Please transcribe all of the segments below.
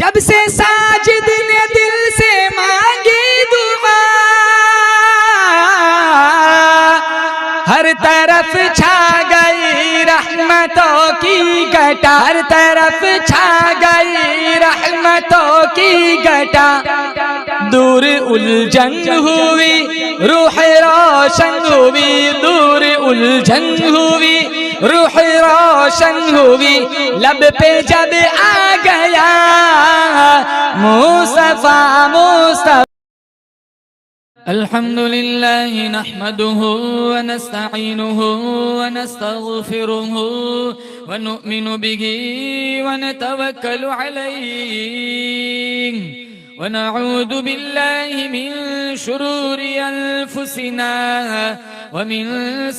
जब से साजिद ने दिल से मांगी दुआ, हर तरफ छा गई रहमतों की घटा, हर तरफ छा गई रहमतों की घटा। दूर उलझन हुई रूह रोशन हुई, दूर उलझन हुई रूह रोशन हुई। लब पे जब आ गया मुस्तफा मुस्तफा। अल्हम्दुलिल्लाह नहमदुहु व नस्तईनुहु व नस्तगफिरुहु व नु'मिनु बिही व नतवक्कलु अलैहि व नऊज़ु बिल्लाहि मिन शुरूरि अनफुसिना व मिन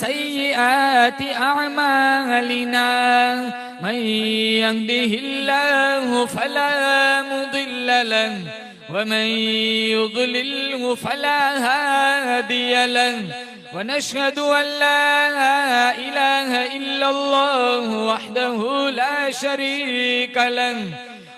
सय्यिआति अअमालिना। मन यहदिहिल्लाहु फला मुदिल्ल लहु वमन युद्लिल्हु फला हादिय लहु। वनशहदु अल्ला इलाहा इल्लल्लाहु वहदहु ला शरीका लहु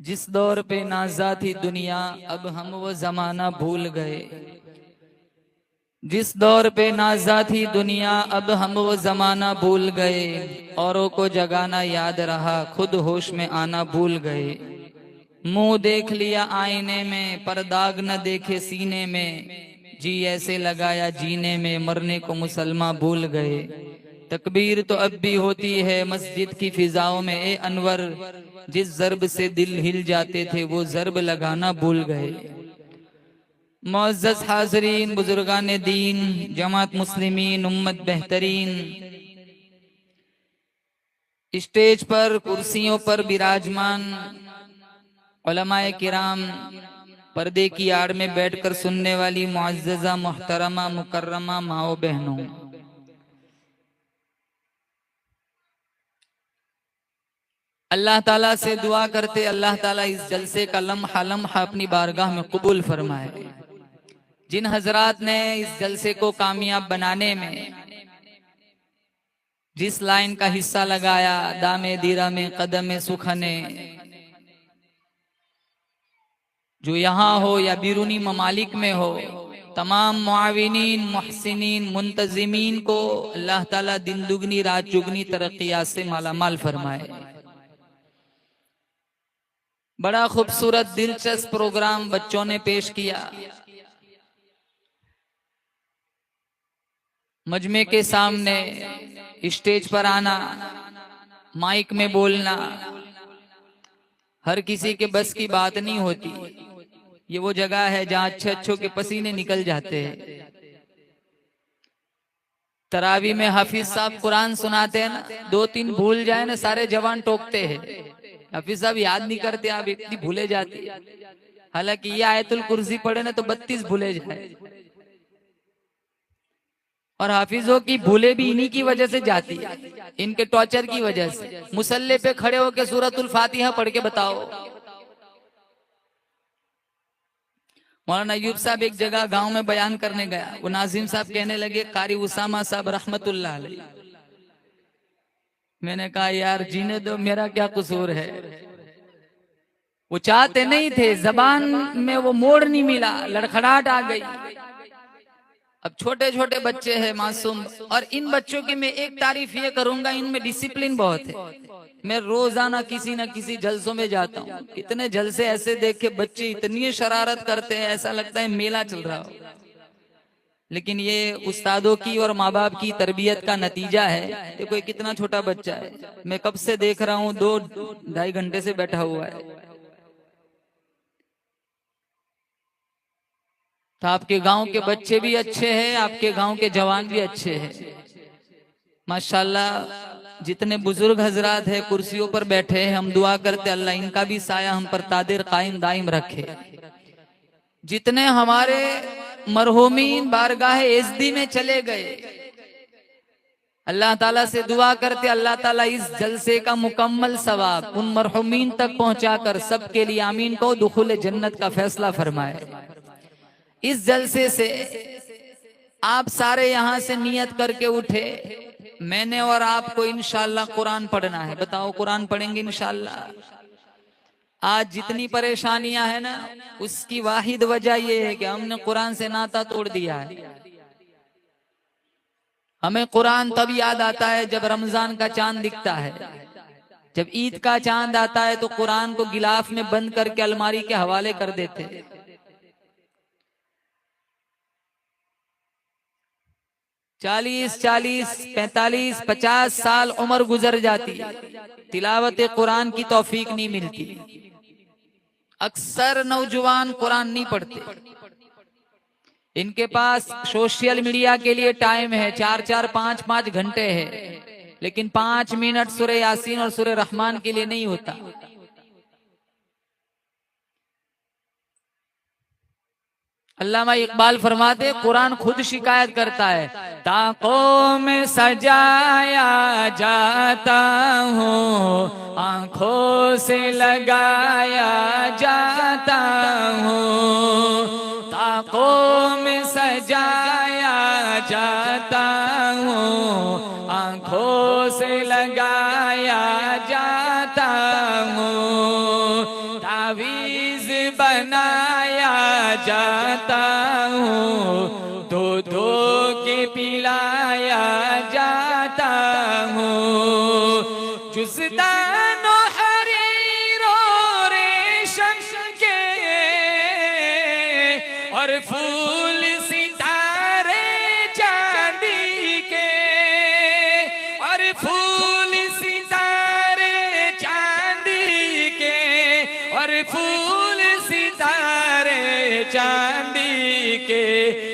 जिस दौर पे नाज़ा थी दुनिया अब हम वो जमाना भूल गए. जिस दौर पे नाज़ा थी दुनिया अब हम वो जमाना भूल गए. औरों को जगाना याद रहा खुद होश में आना भूल गए. मुंह देख लिया आईने में पर दाग न देखे सीने में. जी ऐसे लगाया जीने में मरने को मुसलमान भूल गए. तकबीर तो अब भी होती है मस्जिद की फिजाओं में ए अनवर. जिस ज़र्ब से दिल हिल जाते थे वो ज़र्ब लगाना भूल गए. मुअज़्ज़ज़ हाज़रीन, बुजुर्गान दीन, जमात मुस्लिमीन, उम्मत बेहतरीन, स्टेज पर कुर्सियों पर विराजमान उलमाए किराम, पर्दे की आड़ में बैठकर सुनने वाली मुअज़्ज़ज़ा मुहतरमा मुकर्रमा माओ बहनों, अल्लाह ताला से दुआ करते अल्लाह ताला इस जलसे का लम्हा लम्हा अपनी बारगाह में कबूल फरमाए। जिन हजरात ने इस जलसे को कामयाब बनाने में जिस लाइन का हिस्सा लगाया, दामे दीरा में कदम सुखने, जो यहाँ हो या बिरूनी ममालिक में हो, तमाम मुआविनीन, मुहसिनीन, मुंतजिमीन को अल्लाह ताला दिन दुगनी रात चुगनी तरक्कियात से मालामाल फरमाए। बड़ा खूबसूरत दिलचस्प प्रोग्राम बच्चों ने पेश किया। मजमे के सामने स्टेज पर आना, माइक में बोलना हर किसी के बस की बात नहीं होती। ये वो जगह है जहां अच्छे अच्छों के पसीने निकल जाते हैं। तरावी में हाफिज साहब कुरान सुनाते हैं ना, 2-3 भूल जाए ना सारे जवान टोकते हैं, हाफिज साहब याद नहीं करते, आप इतनी भूले जाती। हालांकि ये आयतुल कुर्सी पढ़े ना तो 32 भूले जाए। और हाफिजों की भूले भी इन्हीं की वजह से जाती है, इनके टॉर्चर की वजह से। मुसल्ले पे खड़े होकर सूरतुल फातिहा पढ़ के बताओ। मौलाना अयूब साहब एक जगह गांव में बयान करने गया, वो नाजिम साहब कहने लगे कारी उसामा साहब रहमतुल्लाह अलैह। मैंने कहा यार जीने दो, मेरा क्या कसूर है। वो चाहते नहीं थे, जबान में वो मोड़ नहीं मिला, लड़खड़ाहट आ गई। अब छोटे छोटे बच्चे हैं मासूम, और इन बच्चों की मैं एक तारीफ ये करूंगा, इनमें डिसिप्लिन बहुत है। मैं रोजाना किसी न किसी जलसों में जाता हूँ, इतने जलसे ऐसे देखे बच्चे इतनी शरारत करते हैं, ऐसा लगता है मेला चल रहा हो। लेकिन ये उस्तादों की और माँ बाप की तरबियत का नतीजा है। देखो कितना छोटा बच्चा है, मैं कब से देख रहा हूँ, 2-2.5 घंटे से बैठा हुआ है। तो आपके गांव के बच्चे भी अच्छे हैं, आपके गांव के जवान भी अच्छे हैं माशाल्लाह। जितने बुजुर्ग हजरात हैं कुर्सियों पर बैठे हैं, हम दुआ करते अल्लाह इनका भी साया हम पर तादिर कायम दाइम रखे। जितने हमारे मरहूमीन बारगाह एज़दी में चले गए, अल्लाह ताला से दुआ करते अल्लाह ताला इस जलसे का मुकम्मल सवाब उन मरहूमीन तक पहुंचाकर सबके लिए आमीन को दुखुल जन्नत का फैसला फरमाए। इस जलसे से आप सारे यहाँ से नियत करके उठे, मैंने और आपको इंशाल्लाह कुरान पढ़ना है। बताओ कुरान पढ़ेंगे इंशाल्लाह। आज जितनी परेशानियां है ना, उसकी वाहिद वजह यह है कि हमने कुरान से नाता तोड़ दिया है। हमें कुरान तब याद आता है जब रमजान का चांद दिखता है, जब ईद का चांद आता है तो कुरान को गिलाफ में बंद करके अलमारी के हवाले कर देते हैं। 40, 45, 50 साल उम्र गुजर जाती, तिलावत कुरान की तौफीक नहीं मिलती। अक्सर नौजवान कुरान नहीं पढ़ते, इनके पास सोशल मीडिया के लिए टाइम है, 4-4, 5-5 घंटे है, लेकिन 5 मिनट सूरह यासीन और सूरह रहमान के लिए नहीं होता। अल्लामा इकबाल फरमाते कुरान खुद शिकायत करता है, ताकों में सजाया जाता हूँ, आंखों से लगाया जाता हूँ, ताकों में सजाया जाता हूँ, आंखों से लगाया जाता हूँ, तावीज़ बनाया जाता हूँ, दो दो के पिलाया जाता हूँ, जुज़दानो हरीरो रेशम के और फूल सितारे चांदी के, और फूल सितारे चांदी के, और फूल सितारे चांदी के,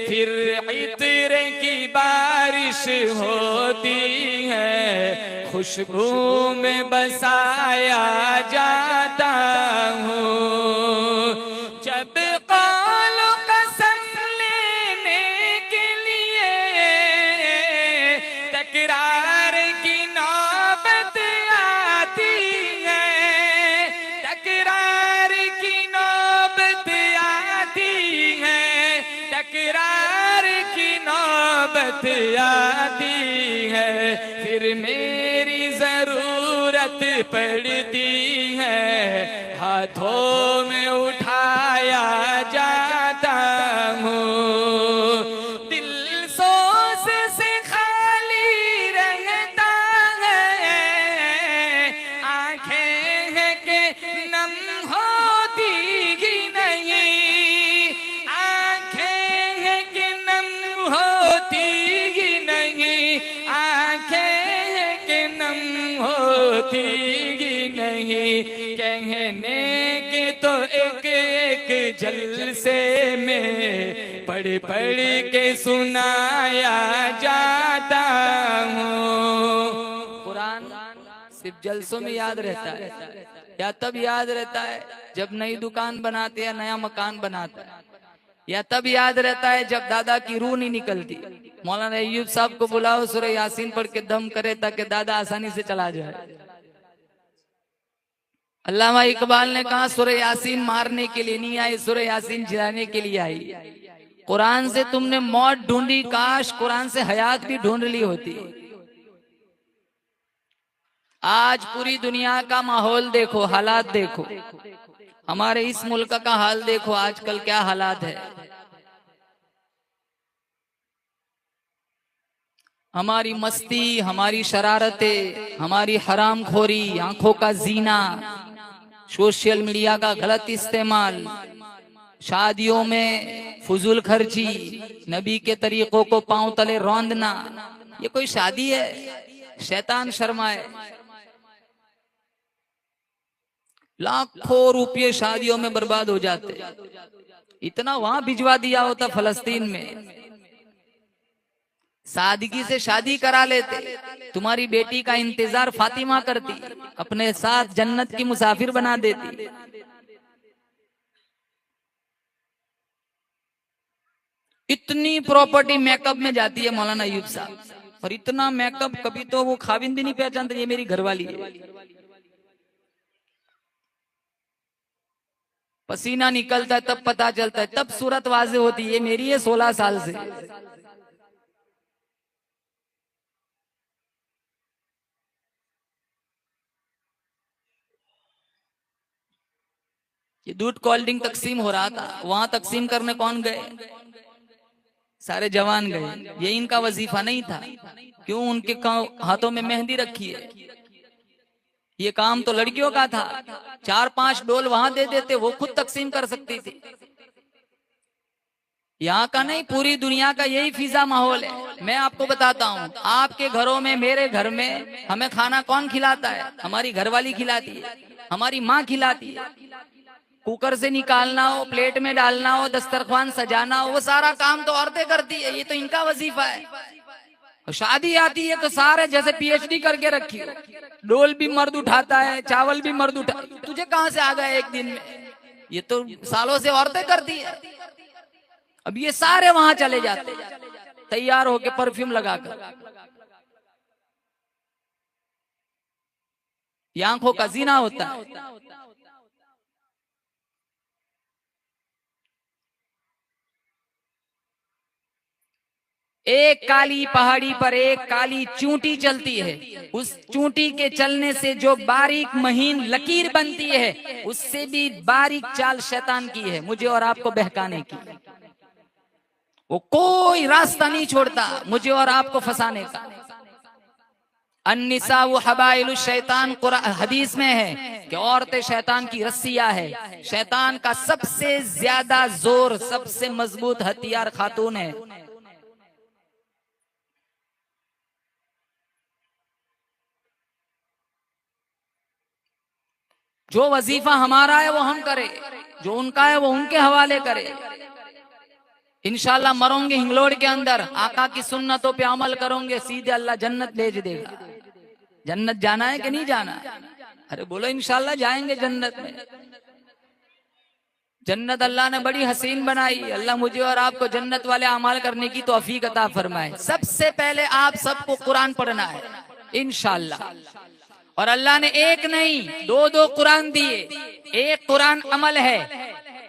फिर इत्र की बारिश होती है, खुशबू में बसाया जाता हूँ। जब कौल कसम लेने के लिए तकरार की नौबत आती है, नौबत आती है, फिर मेरी जरूरत पड़ती है, हाथों में उठाया जाता हूँ, दिल सोच से खाली रहता है, आंखें हैं कि नम होती ही नहीं, आंखें हैं कि नम होती ही नहीं, आंखें हैं कि नम होती ही नहीं, कहने के तो एक एक जलसे में पढ़ पढ़ के सुनाया जाता हूँ। कुरान सिर्फ जलसों में याद रहता है या तब याद रहता है जब नई दुकान बनाते या नया मकान बनाता है, या तब याद रहता है जब दादा की रूह नहीं निकलती। मौलाना अय्यूब साहब को बुलाओ, सूरह यासीन पढ़ के दम करे ताकि दादा आसानी से चला जाए। अल्लामा इकबाल ने कहा सूरह यासीन मारने के लिए नहीं आई, सूरह यासीन जिलाने के लिए आई। कुरान से तुमने मौत ढूंढी, काश कुरान से हयात भी ढूंढ ली होती। आज पूरी दुनिया का माहौल देखो, हालात देखो, हमारे इस मुल्क का हाल देखो, आजकल क्या हालात है। हमारी मस्ती, हमारी शरारतें, हमारी हरामखोरी, आंखों का जीना, सोशल मीडिया का गलत इस्तेमाल, शादियों में फजूल खर्ची, नबी के तरीकों को पांव तले रौंदना, ये कोई शादी है? शैतान शर्माए। लाखों रुपये शादियों में बर्बाद हो जाते, इतना वहां भिजवा दिया होता फलस्तीन में, सादगी से शादी करा लेते, तुम्हारी बेटी का इंतजार फातिमा करती, अपने साथ जन्नत की मुसाफिर बना देती। इतनी प्रॉपर्टी मेकअप में जाती है मौलाना अय्यूब साहब, और इतना मेकअप कभी तो वो खाविंद भी नहीं पहचानते ये मेरी घरवाली है। पसीना निकलता है तब पता चलता है, तब सूरत वाज़े होती है ये मेरी है 16 साल से। ये दूध कोल्ड ड्रिंक तकसीम हो रहा था, वहां तकसीम करने कौन गए? सारे जवान गए। ये इनका वजीफा नहीं था? क्यों उनके हाथों में मेहंदी रखी है? ये काम तो लड़कियों का था। 4-5 डोल वहां दे देते, वो खुद तकसीम कर सकती थी। यहाँ का नहीं, पूरी दुनिया का यही फिजा माहौल है। मैं आपको बताता हूँ, आपके घरों में, मेरे घर में हमें खाना कौन खिलाता है? हमारी घरवाली खिलाती है, हमारी माँ खिलाती है। कुकर से निकालना हो, प्लेट में डालना हो, दस्तरखान सजाना हो, वो सारा काम तो औरतें करती है। ये तो इनका वजीफा है। शादी आती है तो सारे जैसे पीएचडी करके रखी है, डोल भी मर्द उठाता है, चावल भी मर्द उठा, तुझे कहां से आ गया एक दिन में? ये तो सालों से औरतें करती है। अब ये सारे वहां चले जाते तैयार होके परफ्यूम लगाकर, ये आंखों का जीना होता है। एक काली पहाड़ी पर एक काली चूंटी चलती है, उस चूंटी के चलने से जो बारीक महीन लकीर बनती है, उससे भी बारीक चाल शैतान की है, मुझे और आपको बहकाने की। वो कोई रास्ता नहीं छोड़ता मुझे और आपको फंसाने का। अन्निसा वो हबाइलु शैतान, हदीस में है कि औरतें शैतान की रस्सियां है। शैतान का सबसे ज्यादा जोर, सबसे मजबूत हथियार खातून है। जो वजीफा हमारा है वो हम करें, जो उनका है वो उनके हवाले करे। इंशाल्लाह मरोगे हिंगलोड़ के अंदर, आका की सुन्नतों पे अमल करोगे, सीधे अल्लाह जन्नत भेज देगा। जन्नत जाना है कि नहीं जाना? अरे बोलो इंशाल्लाह जाएंगे जन्नत में। जन्नत अल्लाह ने बड़ी हसीन बनाई। अल्लाह मुझे और आपको जन्नत वाले अमाल करने की तौफीक अता फरमाए। सबसे पहले आप सबको कुरान पढ़ना है इंशाल्लाह। और अल्लाह ने एक नहीं 2-2 कुरान दिए। एक कुरान अमल है,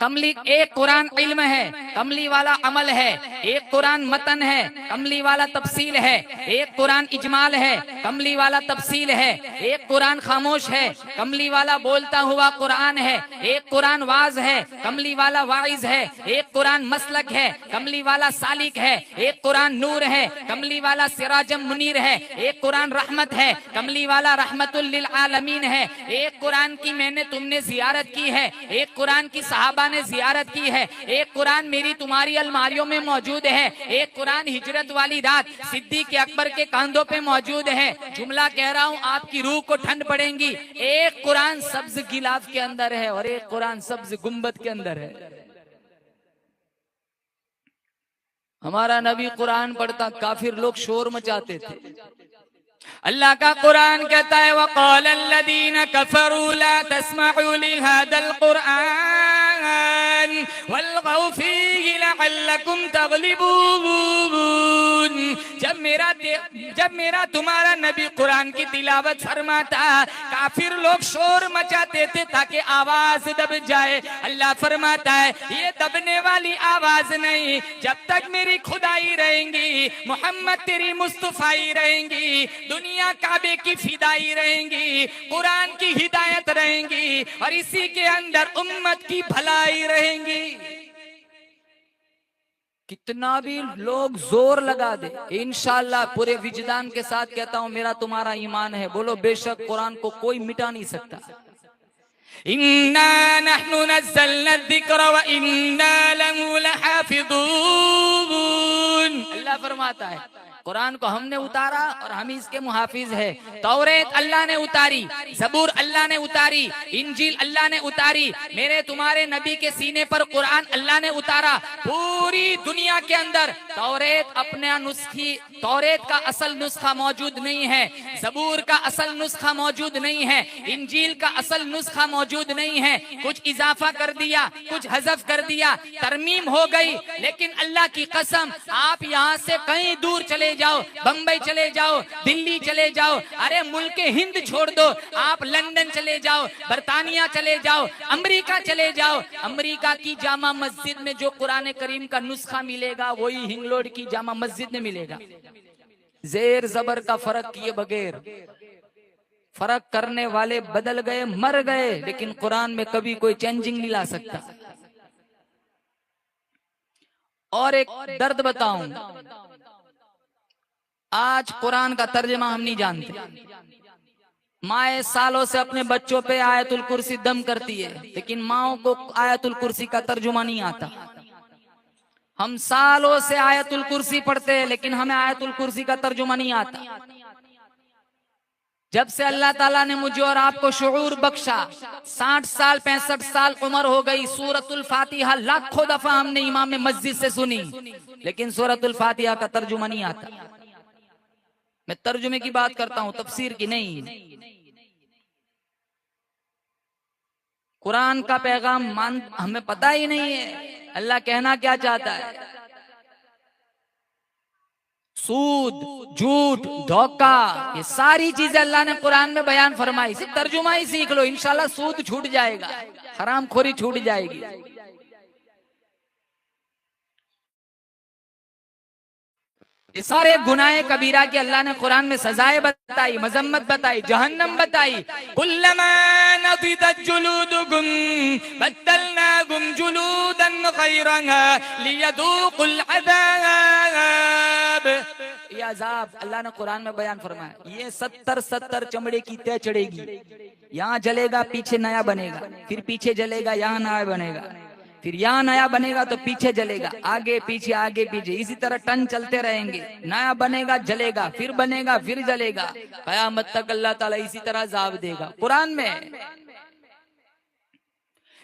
कमली, एक कुरान इल्म है, कमली वाला अमल है। एक कुरान मतन है, कमली वाला तफसील है, एक कुरान इजमाल है, कमली वाला तफसील है, एक कुरान खामोश है, कमली वाला बोलता हुआ कुरान है, एक कुरान वाज है, कमली वाला वाइज है, एक कुरान मसलक है, कमली वाला सालिक है, एक कुरान नूर है, कमली वाला सिराजम मुनीर है, एक कुरान रहमत है, कमली वाला रहमतुल लिल आलमीन है, एक कुरान की मैंने तुमने जियारत की है, एक कुरान की सहाबा ने जियारत की है, एक कुरान मेरी तुम्हारी अलमारियों में मौजूद है, एक कुरान हिजरत वाली रात सिद्दीक अकबर के कांधों पे मौजूद है। जुमला कह रहा हूँ, आपकी रूह को ठंड पड़ेगी। एक कुरान सब्ज गिलाफ के अंदर है और एक कुरान सब्ज गुंबद के अंदर है। हमारा नबी कुरान पढ़ता, काफिर लोग शोर मचाते थे। अल्लाह का कुरान कहता है, वक़ाल अल्लज़ीना कफ़रू ला तस्मअू लिहाज़ल कुरआन वल्ग़ौ फ़ीहि लअल्लकुम तग़लिबून। जब मेरा तुम्हारा नबी कुरान की तिलावत फरमाता, काफिर लोग शोर मचाते थे ताकि आवाज दब जाए। अल्लाह फरमाता है, ये दबने वाली आवाज नहीं, जब तक मेरी खुदाई रहेंगी, मोहम्मद तेरी मुस्तफाई रहेंगी, दुनिया काबे की फिदाई रहेंगी, कुरान की हिदायत रहेंगी और इसी के अंदर उम्मत की भलाई रहेंगी। कितना भी लोग जोर लगा दे, इंशाअल्लाह पूरे विजदान के साथ कहता हूं, मेरा तुम्हारा ईमान है, बोलो बेशक कुरान को कोई मिटा नहीं सकता। इन्ना नहनु नज़्ज़लना ज़िक्र व इन्ना लहु लहाफ़िज़ून। अल्लाह फरमाता है, कुरान को हमने उतारा और हम इसके मुहाफिज है। तौरेत अल्लाह ने उतारी, ज़बूर अल्लाह ने उतारी, इंजील अल्लाह ने उतारी, मेरे तुम्हारे नबी के सीने पर कुरान अल्लाह ने उतारा। पूरी दुनिया के अंदर तौरेत अपने नुस्खी, तौरेत का असल नुस्खा मौजूद नहीं है, ज़बूर का असल नुस्खा मौजूद नहीं है, इंजील का असल नुस्खा मौजूद नहीं है। कुछ इजाफा कर दिया, कुछ हज़फ कर दिया, तरमीम हो गई। लेकिन अल्लाह की कसम, आप यहाँ से कहीं दूर चले जाओ, बंबई चले जाओ, दिल्ली चले जाओ, अरे मुल्क हिंद छोड़ दो, आप लंदन चले जाओ, बरतानिया चले जाओ, अमेरिका चले जाओ, अमेरिका की जामा मस्जिद में जो कुरान करीम का नुस्खा मिलेगा वही हिंगलोड की जामा मस्जिद में मिलेगा। जेर जबर का फर्क किए बगैर, फर्क करने वाले बदल गए, मर गए, लेकिन कुरान में कभी कोई चेंजिंग नहीं ला सकता। और एक दर्द बताऊं, आज कुरान का तर्जमा हम नहीं जानते। माए सालों से अपने बच्चों पे आयतुल कुर्सी दम करती है, लेकिन माओं को आयतुल कुर्सी का तर्जुमा नहीं आता। हम सालों से आयतुल कुर्सी पढ़ते हैं, लेकिन हमें आयतुल कुर्सी का तर्जुमा नहीं आता। जब से अल्लाह ताला ने मुझे और आपको शऊर बख्शा, 60 साल 65 साल उम्र हो गई, सूरतुल फातिहा लाखों दफा हमने इमाम मस्जिद से सुनी, लेकिन सूरतुल फातिहा का तर्जुमा नहीं आता। मैं तर्जुमे की बात करता हूं, तफसीर की नहीं। कुरान का पैगाम हमें पता ही नहीं है, अल्लाह कहना क्या चाहता है। सूद, झूठ, धोखा, ये सारी चीजें अल्लाह ने कुरान में बयान फरमाई। सिर्फ तर्जुमा ही सीख लो, इंशाल्लाह सूद छूट जाएगा, हरामखोरी छूट जाएगी। ये सारे गुनाहे कबीरा की अल्लाह ने कुरान में सजाएं बताई, मजम्मत बताई, जहन्नम बताई। कुल्लमा नज़िदत जुलूदुकुम बद्दलनाकुम जुलूदन गैरहा लियदूकुल अज़ाब। ये अज़ाब अल्लाह ने कुरान में बयान फरमाया। ये 70 चमड़े की तय चढ़ेगी, यहाँ जलेगा पीछे नया बनेगा, फिर पीछे जलेगा यहाँ नया बनेगा, फिर यहाँ नया बनेगा तो पीछे जलेगा, आगे पीछे, इसी तरह टन चलते रहेंगे। नया बनेगा, जलेगा, फिर बनेगा, फिर जलेगा, कयामत तक अल्लाह ताला इसी तरह अज़ाब देगा। कुरान में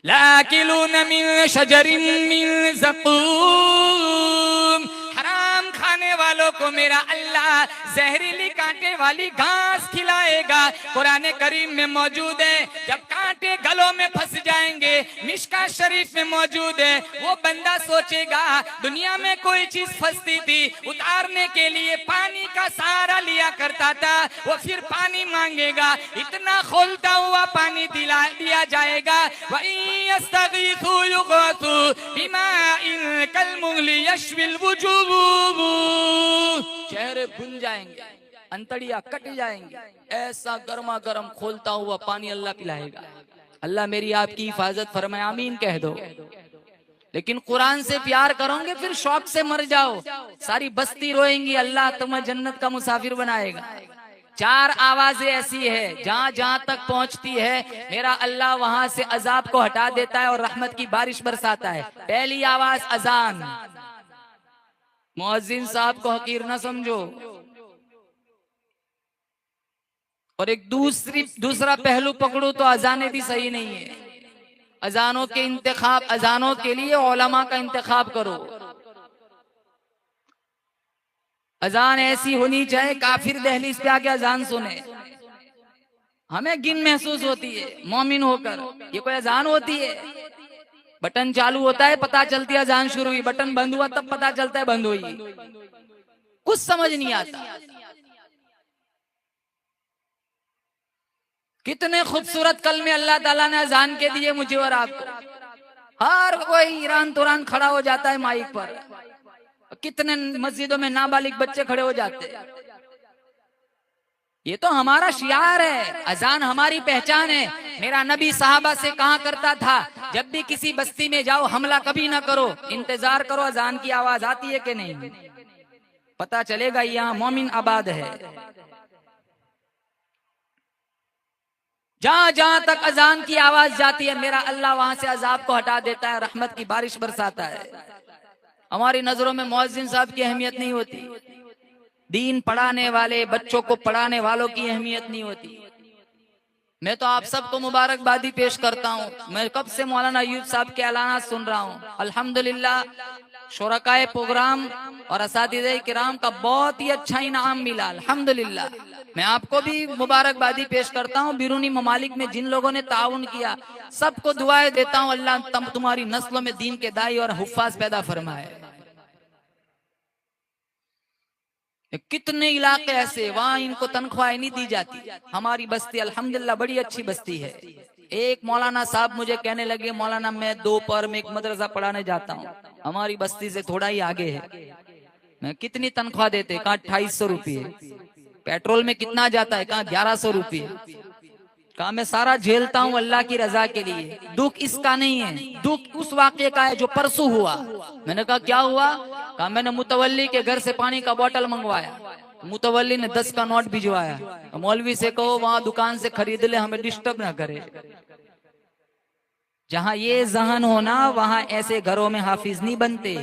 लाकिलून मिन शजरिन मिन ज़क़ूम, हराम खाने वालों को मेरा अल्लाह जहरीली कांटे वाली घास खिलाएगा। कुरान करीम में मौजूद है, जब कांटे गलों में फंस जाएंगे। मिशका शरीफ में मौजूद है, वो बंदा सोचेगा दुनिया में कोई चीज फंसती थी, उतारने के लिए पानी का सहारा लिया करता था, वो फिर पानी मांगेगा, इतना खोलता हुआ पानी दिया जाएगा। चेहरे भूल जाएंगे, अंतड़ियां कट जाएंगी, ऐसा गर्मा गर्म खोलता हुआ पानी अल्लाह पिलाएगा। अल्लाह मेरी आपकी हिफाजत फरमाए, आमीन कह दो। लेकिन कुरान से प्यार करोगे फिर शौक से मर जाओ, सारी बस्ती रोएंगी, अल्लाह तुम्हें जन्नत का मुसाफिर बनाएगा। 4 आवाजें ऐसी है जहां जहां तक पहुंचती है मेरा अल्लाह वहां से अजाब को हटा देता है और रहमत की बारिश बरसाता है। पहली आवाज अजान, मुअज्जिन साहब को हकीर ना समझो। और एक दूसरा पहलू पकड़ो तो अजानें भी सही नहीं है। अजानों के इंतखाब, अजानों के लिए उलमा का इंतखाब करो। अजान ऐसी होनी चाहिए काफिर दहलीज पे आके अजान सुने, हमें गिन महसूस होती है मोमिन होकर। ये कोई अजान होती है? बटन चालू होता है पता चलती है अजान शुरू हुई, बटन बंद हुआ तब पता चलता है बंद हुई। कुछ समझ नहीं आता। कितने खूबसूरत कलमे अल्लाह ताला ने अजान के दिए मुझे और आपको। हर कोई ईरान तुरान खड़ा हो जाता है माइक पर, कितने मस्जिदों में नाबालिग बच्चे खड़े हो जाते हैं। ये तो हमारा शियार है, अजान हमारी पहचान है। मेरा नबी साहबा से कहा करता था जब भी किसी बस्ती में जाओ हमला कभी ना करो, इंतजार करो अजान की आवाज आती है कि नहीं, पता चलेगा यहाँ मोमिन आबाद है। जहां जहां तक अजान की आवाज जाती है मेरा अल्लाह वहां से अजाब को हटा देता है, रहमत की बारिश बरसाता है। हमारी नजरों में मुअज्जिन साहब की अहमियत नहीं होती, दीन पढ़ाने वाले बच्चों को पढ़ाने वालों की अहमियत नहीं होती। मैं तो आप सबको मुबारकबादी पेश करता हूँ। मैं कब से मौलाना अय्यूब साहब के ऐलानात सुन रहा हूँ। अल्हम्दुलिल्लाह शुरकाए प्रोग्राम और असातिज़े किराम का बहुत ही अच्छा इनाम मिला, अल्हम्दुलिल्लाह। मैं आपको भी मुबारकबादी पेश करता हूँ। बिरूनी ममालिक में जिन लोगों ने ताउन किया सबको दुआएं देता हूँ, अल्लाह तुम्हारी नस्लों में दीन के दाई और हुफ्फाज पैदा फरमाए। कितने इलाके ऐसे वहां इनको तनख्वाहें नहीं दी जाती। हमारी बस्ती अल्हम्दुलिल्लाह बड़ी अच्छी बस्ती है। एक मौलाना साहब मुझे कहने लगे मौलाना मैं दोपहर में एक मदरसा पढ़ाने जाता हूँ, हमारी बस्ती से थोड़ा ही आगे है। मैं कितनी तनख्वाह देते? कहा 2800 रुपये। पेट्रोल में कितना जाता है? कहा 1100 रुपये। कहा मैं सारा झेलता हूँ अल्लाह की रजा के लिए। दुख इसका नहीं है, दुख उस वाक़े का है जो परसों हुआ। मैंने कहा क्या हुआ? कहा मैंने मुतवल्ली के घर से पानी का बोतल मंगवाया, मुतवल्ली ने 10 का नोट भिजवाया। मौलवी से कहो वहां दुकान से खरीद ले, हमें डिस्टर्ब ना करे। जहां ये जहन होना वहां ऐसे घरों में हाफिज नहीं बनते।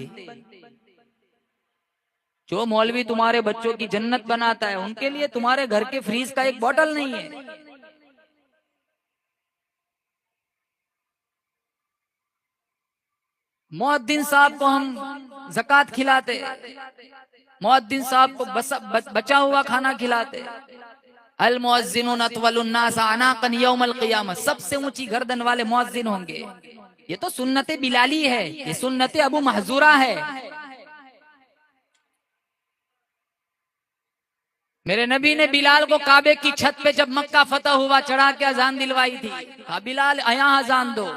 जो मौलवी तुम्हारे बच्चों की जन्नत बनाता है उनके लिए तुम्हारे घर के फ्रीज का एक बोतल नहीं है। मुअद्दिन साहब को हम ज़कात खिलाते, मुअद्दिन साहब को बचा हुआ खाना खिलाते। अल मुअज्जिनुन अतवलुन नास अनाक़न यौमल क़ियामह, सबसे ऊंची गर्दन वाले मुअज्जिन होंगे। ये तो सुन्नते बिलाली है, ये सुन्नते अबू महजूरा है। मेरे नबी ने बिलाल को काबे की छत पे जब मक्का फतह हुआ चढ़ा के अजान दिलवाई थी। कहा बिलाल यहाँ अजान दो।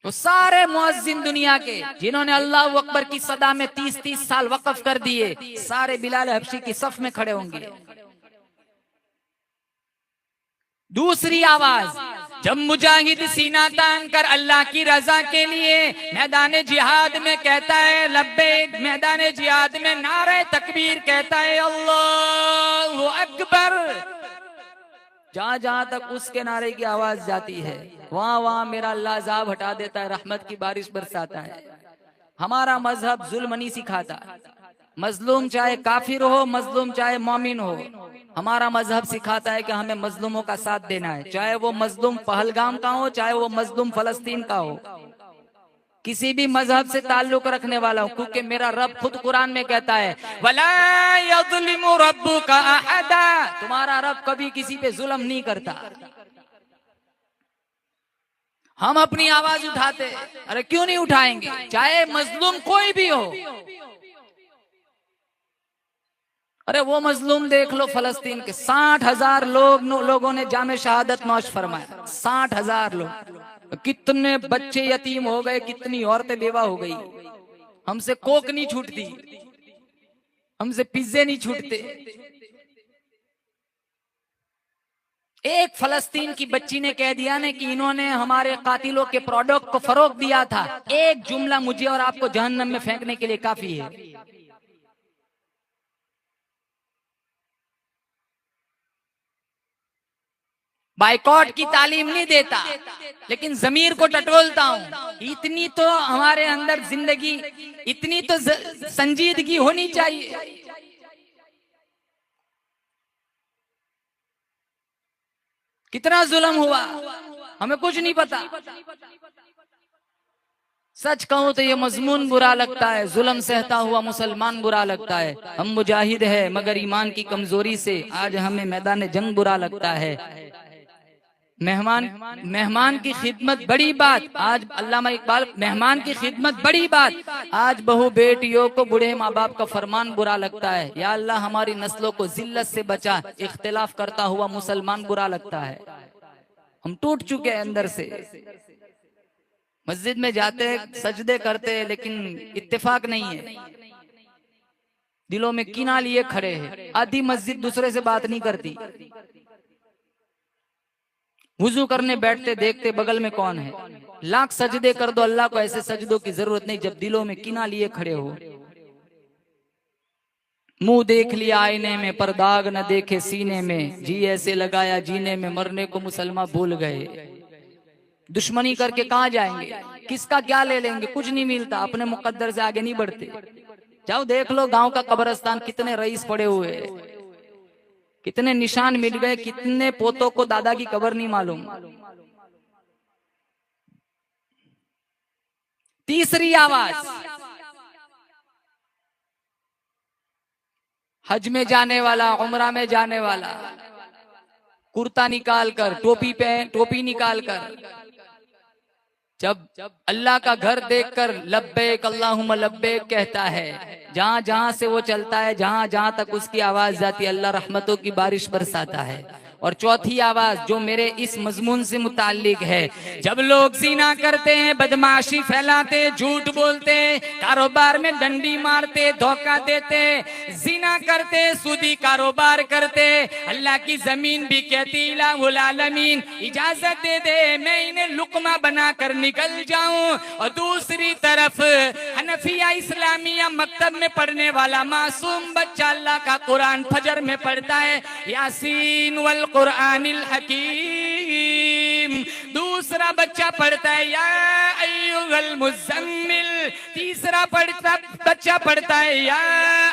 तो सारे मुअज्जिन दुनिया के जिन्होंने अल्लाह अकबर की सदा में 30-30 साल वक्फ कर दिए, सारे बिलाल हबशी की सफ में खड़े होंगे। दूसरी आवाज जब मुजाहिद सीना तान कर अल्लाह की रजा के लिए मैदान जिहाद में कहता है लब्बैक, मैदान जिहाद में नारे तकबीर कहता है अल्लाहु अकबर, जहां जहां तक उसके नारे की आवाज जाती है वहां वहां मेरा अल्लाह अज़ाब हटा देता है, रहमत की बारिश बरसाता है। हमारा मजहब जुल्म नहीं सिखाता। मजलूम चाहे काफिर हो, मजलूम चाहे मोमिन हो, हमारा मजहब सिखाता है कि हमें मजलूमों का साथ देना है, चाहे वो मजलूम पहलगाम का हो, चाहे वो मजलूम फलस्तीन का हो। किसी भी मजहब से ताल्लुक रखने वाला हूं, क्योंकि मेरा रब खुद कुरान में कहता है वला यज़लिमु रब्बुका अहदा, तुम्हारा रब कभी किसी पे जुल्म नहीं करता। हम अपनी आवाज उठाते, अरे क्यों नहीं उठाएंगे, चाहे मजलूम कोई भी हो। अरे वो मजलूम देख लो फलस्तीन के, 60,000 लोगों ने जामे शहादत नौश फरमाया, 60,000 लोग। कितने बच्चे यतीम हो गए, कितनी औरतें बेवा हो गई। हमसे कोक नहीं छूटती, हमसे पिज्जे नहीं छूटते। एक फलस्तीन की बच्ची ने कह दिया ना कि इन्होंने हमारे कातिलों के प्रोडक्ट को फरोग दिया था, एक जुमला मुझे और आपको जहन्नम में फेंकने के लिए काफी है। बाइकॉट की तालीम नहीं देता, लेकिन जमीर को टटोलता हूं। इतनी तो हमारे अंदर जिंदगी, इतनी तो संजीदगी होनी चाहिए। कितना जुल्म हुआ हमें कुछ नहीं पता। सच कहूं तो ये मजमून बुरा लगता है, जुल्म सहता हुआ मुसलमान बुरा लगता है। हम मुजाहिद है मगर ईमान की कमजोरी से आज हमें मैदान जंग बुरा लगता है। मेहमान की खिदमत बड़ी बात, आज अल्लामा इकबाल, मेहमान की खिदमत बड़ी बात, आज बहू बेटियों को बूढ़े माँ बाप का फरमान बुरा लगता है। या अल्लाह हमारी नस्लों को जिल्लत से बचा, इख्तिलाफ करता हुआ मुसलमान बुरा लगता है। हम टूट चुके हैं अंदर से। मस्जिद में जाते सजदे करते, लेकिन इत्तेफाक नहीं है, दिलों में कीना लिए खड़े हैं। आधी मस्जिद दूसरे से बात नहीं करती। वुजू करने बैठते देखते बगल में कौन है। लाख सजदे कर दो, अल्लाह को ऐसे सजदों की जरूरत नहीं जब दिलों में कीना लिए खड़े हो। मुंह देख लिया आईने में पर दाग न देखे सीने में, जी ऐसे लगाया जीने में मरने को मुसलमान भूल गए। दुश्मनी करके कहाँ जाएंगे, किसका क्या ले लेंगे, कुछ नहीं मिलता। अपने मुकद्दर से आगे नहीं बढ़ते। जाओ देख लो गांव का कब्रिस्तान, कितने रईस पड़े हुए, कितने निशान मिट गए, कितने पोतों को दादा की कब्र नहीं मालूम। तीसरी आवाज, हज में जाने वाला, उम्रा में जाने वाला, कुर्ता निकाल कर, टोपी निकाल कर, जब अल्लाह का घर देखकर लब्बैक अल्लाहुम्मा लब्बैक कहता है, जहां जहां से वो चलता है, जहां जहां तक उसकी आवाज जाती है, अल्लाह रहमतों की बारिश बरसाता है। और चौथी आवाज जो मेरे इस मजमून से मुताल्लिक है, जब लोग ज़िना करते हैं, बदमाशी फैलाते, झूठ बोलते, कारोबार में डंडी मारते, धोखा देते, ज़िना करते, सूदी कारोबार करते, अल्लाह की जमीन भी कहती इलाहुल आलमीन इजाजत दे दे मैं इन्हें लुकमा बनाकर निकल जाऊं। और दूसरी तरफ हनफिया इस्लामिया मकतब में पढ़ने वाला मासूम बच्चा अल्लाह का कुरान फजर में पढ़ता है, यासीन वल कुरानिल हकीम। दूसरा बच्चा पढ़ता है या अय्युहल मुज़म्मिल। तीसरा बच्चा पढ़ता है या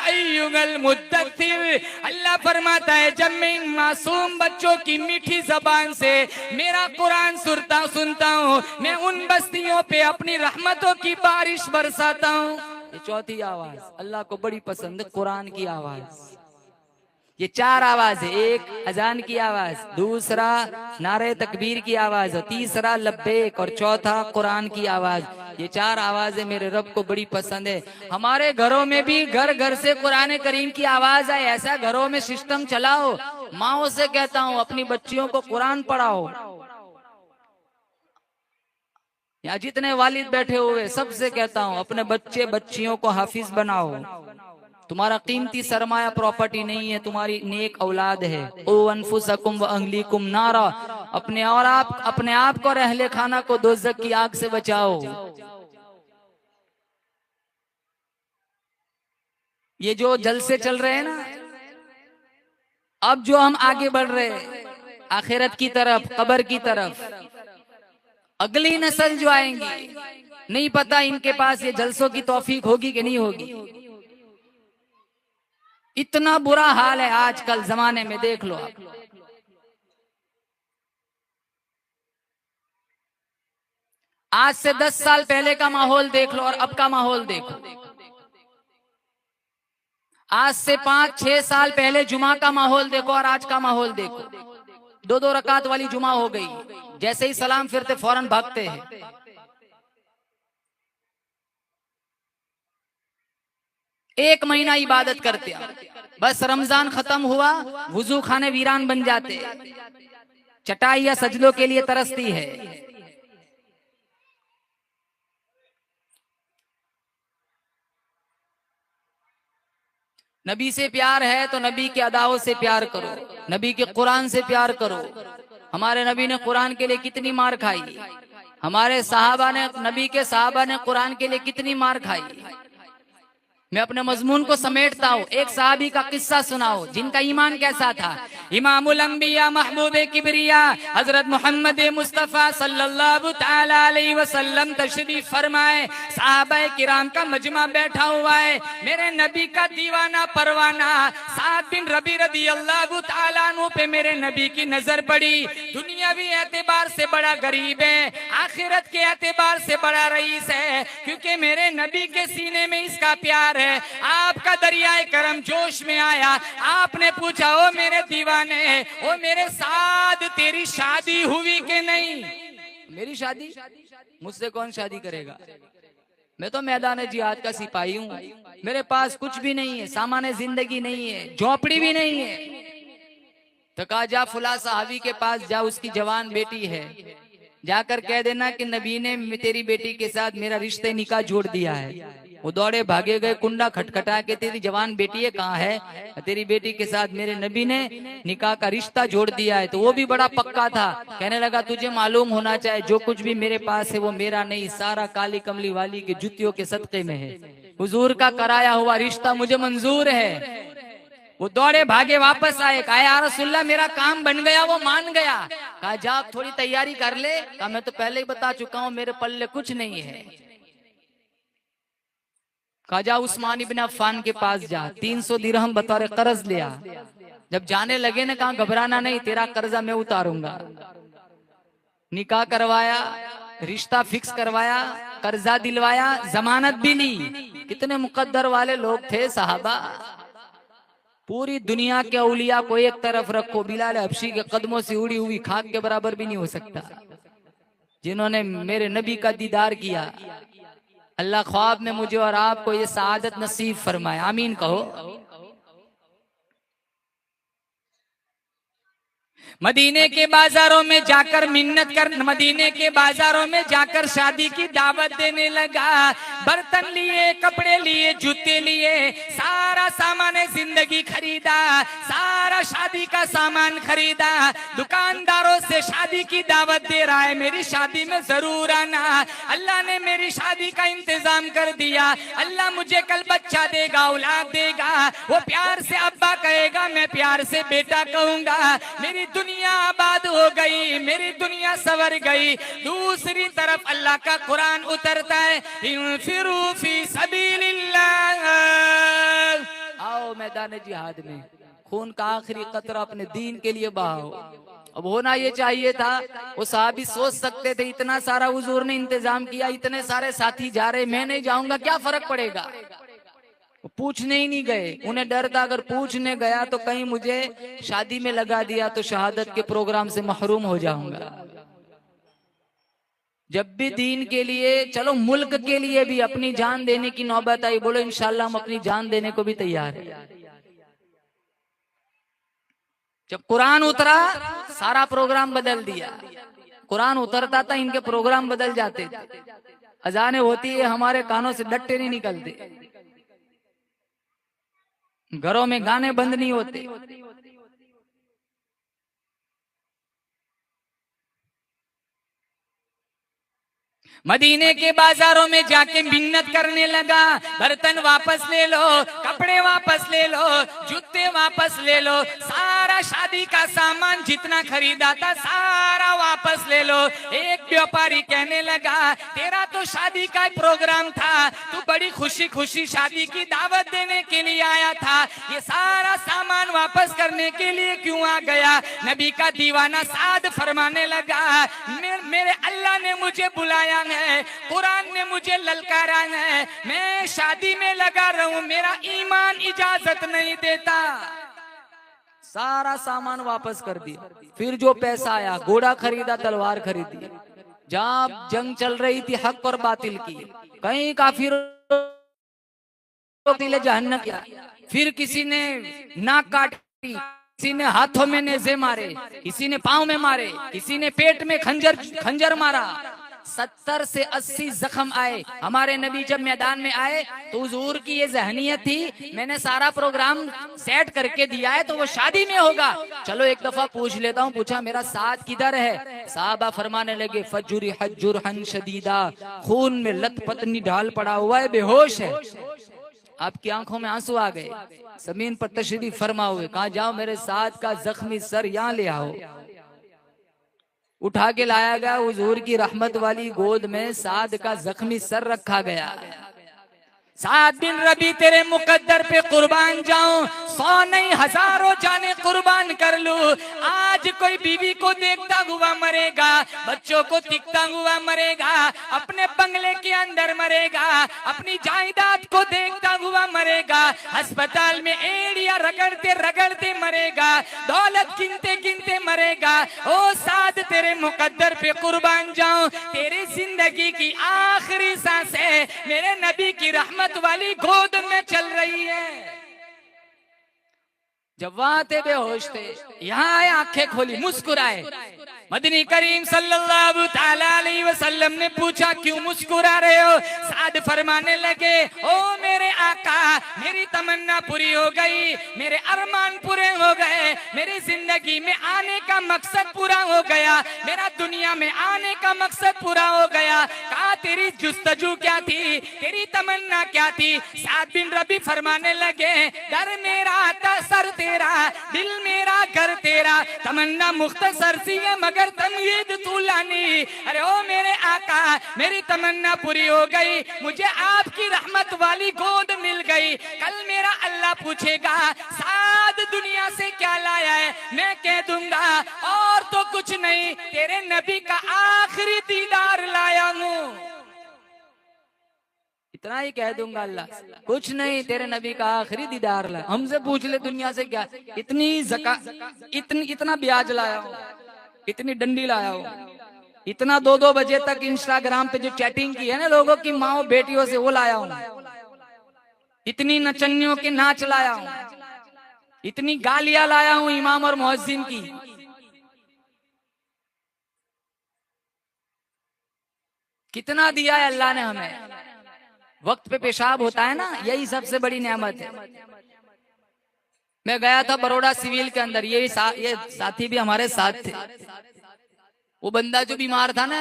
अय्युहल मुद्दत्थिर। अल्लाह फरमाता है जब मैं इन मासूम बच्चों की मीठी जबान से मेरा कुरान सुनता हूँ, मैं उन बस्तियों पे अपनी रहमतों की बारिश बरसाता हूँ। ये चौथी आवाज अल्लाह को बड़ी पसंद है, कुरान की आवाज। ये चार आवाज है, एक अजान की आवाज, दूसरा नारे तकबीर की आवाज, तीसरा लब्बैक और चौथा कुरान की आवाज। ये चार आवाजें मेरे रब को बड़ी पसंद है। हमारे घरों में भी घर घर से कुरान करीम की आवाज आए, ऐसा घरों में सिस्टम चलाओ। माओ से कहता हूँ अपनी बच्चियों को कुरान पढ़ाओ। यहाँ जितने वालिद बैठे हुए सबसे कहता हूँ अपने बच्चे बच्चियों को हाफिज बनाओ। तुम्हारा कीमती सरमाया प्रॉपर्टी नहीं है, तुम्हारी नेक औलाद है। ओ अनफुसकुम व अहलीकुम नारा, अपने आप को और अहले खाना को दोज़ख की आग से बचाओ। ये जो जलसे चल रहे हैं ना, अब जो हम आगे बढ़ रहे हैं आखिरत की तरफ, कब्र की तरफ, अगली नस्ल जो आएंगी नहीं पता इनके पास ये जलसों की तौफीक होगी कि नहीं होगी। इतना बुरा हाल है आजकल जमाने में, देख लो आप। आज से 10 साल पहले का माहौल देख लो और अब का माहौल देखो। आज से 5-6 साल पहले जुमा का माहौल देखो और आज का माहौल देखो। 2-2 रकात वाली जुमा हो गई, जैसे ही सलाम फिरते फौरन भागते हैं। एक महीना इबादत करते, बस रमजान खत्म हुआ वुजू खाने वीरान बन जाते, चटाई या सजदों के लिए तरसती है। नबी से प्यार है तो नबी के अदाओं से प्यार करो, नबी के कुरान से प्यार करो। हमारे नबी ने कुरान के लिए कितनी मार खाई, हमारे सहाबा ने, नबी के सहाबा ने कुरान के लिए कितनी मार खाई। मैं अपने मजमून को समेटता हूँ। एक सहाबी का किस्सा सुनाओ जिनका ईमान कैसा था। इमामुल अंबिया महबूब किबरिया हजरत मोहम्मद मुस्तफा सल्लल्लाहु तआला अलैहि वसल्लम तशरीफ फरमाए। सहाबाए किराम का मजमा बैठा हुआ है। मेरे नबी का दीवाना परवाना साद बिन रबी रदियल्लाहु तआला अन्हु पे मेरे नबी की नजर पड़ी। दुनियावी एतबार से बड़ा गरीब है, आखिरत के एतबार से बड़ा रईस है, क्योंकि मेरे नबी के सीने में इसका प्यार है। आपका दरियाए करम जोश में आया। आपने पूछा, ओ मेरे दीवाने, ओ मेरे साथ तेरी शादी हुई कि नहीं? मेरी शादी? मुझसे कौन शादी करेगा? मैं तो मैदान जिहाद का सिपाही हूँ, मेरे पास कुछ भी नहीं है, सामान्य जिंदगी नहीं है, झोपड़ी भी नहीं है। तो कहा, जा फुला साहबी के पास जा, उसकी जवान बेटी है, जाकर कह देना कि नबी ने तेरी बेटी के साथ मेरा रिश्ते निकाह जोड़ दिया है। वो दौड़े भागे गए, कुंडा खटखटा के, तेरी जवान बेटी है कहाँ है? तेरी बेटी के साथ मेरे नबी ने निकाह का रिश्ता जोड़ दिया है। तो वो भी बड़ा पक्का था, कहने लगा, तुझे मालूम होना चाहिए जो कुछ भी मेरे पास है वो मेरा नहीं, सारा काली कमली वाली के जुतियों के सदके में है। हुजूर का कराया हुआ रिश्ता मुझे मंजूर है। वो दौड़े भागे वापस आए, कहा, या रसूलल्लाह मेरा काम बन गया। वो मान गया। कहा, जा थोड़ी तैयारी कर ले। कहा, मैं तो पहले ही बता चुका हूँ मेरे पल्ले कुछ नहीं है। कहा, जा उस्मान इब्न अफ्फान के पास जा, 300 दिरहम बतौर कर्ज लिया। जब जाने लगे ना, कहा, घबराना नहीं, तेरा कर्जा मैं उतारूंगा। निकाह करवाया, रिश्ता फिक्स करवाया, कर्जा दिलवाया, जमानत भी ली। कितने मुकद्दर वाले लोग थे सहाबा। पूरी दुनिया के औलिया को एक तरफ रखो, बिलाल हबशी के कदमों से उड़ी हुई खाक के बराबर भी नहीं हो सकता, जिन्होंने मेरे नबी का दीदार किया। अल्लाह ख्वाब में मुझे और आपको ये सआदत नसीब फरमाए, आमीन कहो। मदीने के बाजारों में जाकर मिन्नत कर, मदीने के बाजारों में जाकर शादी की दावत देने लगा। बर्तन लिए, कपड़े लिए, जूते लिए, सारा सामान जिंदगी खरीदा, सारा शादी का सामान खरीदा। दुकानदारों से शादी की दावत दे रहा है, मेरी शादी में जरूर आना, अल्लाह ने मेरी शादी का इंतजाम कर दिया, अल्लाह मुझे कल बच्चा देगा, औलाद देगा। वो प्यार से अब्बा कहेगा, मैं प्यार से बेटा कहूंगा। मेरी दुनिया आबाद हो गई, मेरी दुनिया सवर गई। दूसरी तरफ अल्लाह का कुरान उतरता है, इंफिरू फी सबीलिल्लाह, आओ मैदान जिहाद में खून का आखिरी कतरा अपने दीन के लिए बहाओ। अब होना ये चाहिए था, वो साहबी सोच सकते थे, इतना सारा हुजूर ने इंतजाम किया, इतने सारे साथी जा रहे, मैं नहीं जाऊंगा, क्या फर्क पड़ेगा? वो पूछने ही नहीं गए। उन्हें डर था, अगर पूछने गया तो कहीं मुझे शादी में लगा दिया तो शहादत के प्रोग्राम से महरूम हो जाऊंगा। जब भी दीन के लिए, चलो मुल्क के लिए भी अपनी जान देने की नौबत आई, बोलो इंशाल्लाह हम अपनी जान देने को भी तैयार है। जब कुरान उतरा सारा प्रोग्राम बदल दिया। कुरान उतरता था इनके प्रोग्राम बदल जाते थे। अजाने होती है, हमारे कानों से डट्टे नहीं निकलते, घरों में गाने बंद नहीं होते। मदीने के बाजारों में जाके मिन्नत करने लगा, बर्तन वापस ले लो, कपड़े वापस ले लो, जूते वापस ले लो, सारा शादी का सामान जितना खरीदा था सारा वापस ले लो। एक व्यापारी कहने लगा, तेरा तो शादी का प्रोग्राम था, तू बड़ी खुशी खुशी शादी की दावत देने के लिए आया था, ये सारा सामान वापस करने के लिए क्यों आ गया? नबी का दीवाना साद फरमाने लगा, मेरे अल्लाह ने मुझे बुलाया है, कुरान ने मुझे ललकारा है, मैं शादी में लगा रहूं, मेरा ईमान इजाजत नहीं देता। सारा सामान वापस कर दिया। फिर जो पैसा आया, घोड़ा खरीदा, तलवार खरीदी। जहाँ जंग चल रही थी हक और बातिल की, कहीं काफिर जहन्नम किया। फिर किसी ने नाक काटी, किसी ने हाथों में नेज़े मारे, किसी ने पांव में मारे, किसी ने पेट में खंजर मारा। 70 से 80 जख्म आए। हमारे नबी जब मैदान में आए तो हुजूर की ये जहनियत थी, मैंने सारा प्रोग्राम सेट करके दिया है तो वो शादी में होगा, चलो एक दफा पूछ लेता हूँ। पूछा मेरा साथ किधर है? साहबा फरमाने लगे फजुरी हज्जुरहन शदीदा, खून में लथपथ ढाल पड़ा हुआ है, बेहोश है। आपकी आंखों में आंसू आ गए, जमीन पर तशरीफ फरमा हुए। कहा जाओ मेरे साथ का जख्मी सर यहाँ ले आओ। उठा के लाया गया, हुजूर की रहमत वाली गोद में साद का जख्मी सर रखा गया। सात दिन रबी तेरे मुकद्दर पे कुर्बान जाऊं, 100 नहीं हजारों जाने कुर्बान कर लूं। आज कोई बीवी को देखता हुआ मरेगा, बच्चों को दिखता हुआ मरेगा, अपने बंगले के अंदर मरेगा, अपनी जायदाद को देखता हुआ मरेगा, अस्पताल में एड़िया रगड़ते रगड़ते मरेगा, दौलत गिनते गिनते मरेगा। ओ साद तेरे मुकद्दर पे कुर्बान जाऊं, तेरी जिंदगी की आखिरी सांसें मेरे नबी की रहमत वाली गोद में चल रही है। जब वहां थे बेहोश थे, यहाँ आए आंखें खोली, मुस्कुराए। मदनी करीम सल्लल्लाहु ताला अलैहि वसल्लम ने पूछा क्यों मुस्कुरा रहे हो? साद फरमाने लगे ओ मेरे आका, मेरी तमन्ना पूरी हो गई, मेरे अरमान पूरे हो गए, मेरी जिंदगी में आने का मकसद पूरा हो गया, मेरा दुनिया में आने का मकसद पूरा हो गया। कहा तेरी जुस्तजू क्या थी, तेरी तमन्ना क्या थी? साद बिन रबी फरमाने लगे घर मेरा सर तेरा, दिल मेरा घर तेरा, तमन्ना मुख्तसर सी है मगर तमयीद तूलानी। अरे ओ मेरे आका, मेरी तमन्ना पूरी हो गई, मुझे आपकी रहमत वाली गोद मिल गई। कल मेरा अल्लाह पूछेगा साद दुनिया से क्या लाया है, मैं कह दूंगा और तो कुछ नहीं, तेरे नबी का आखिरी दीदार लाया हूँ। इतना ही कह दूंगा अल्लाह, कुछ नहीं, तेरे नबी का आखिरी दीदार लाया। हमसे पूछ ले दुनिया से क्या, इतना ब्याज लाया हूँ, इतनी डंडी लाया हूँ, इतना 2-2 बजे तक इंस्टाग्राम पे जो चैटिंग की है ना लोगों की माओ बेटियों से, वो लाया हूँ। इतनी नचनियों के नाच लाया हूँ, इतनी गालियां लाया हूँ इमाम और मुअज्जिन की। कितना दिया है अल्लाह ने हमें। वक्त पे पेशाब होता है ना, यही सबसे बड़ी नेमत है। मैं गया था बड़ौदा सिविल के अंदर, ये साथी भी हमारे साथ थे। वो बंदा जो बीमार था ना,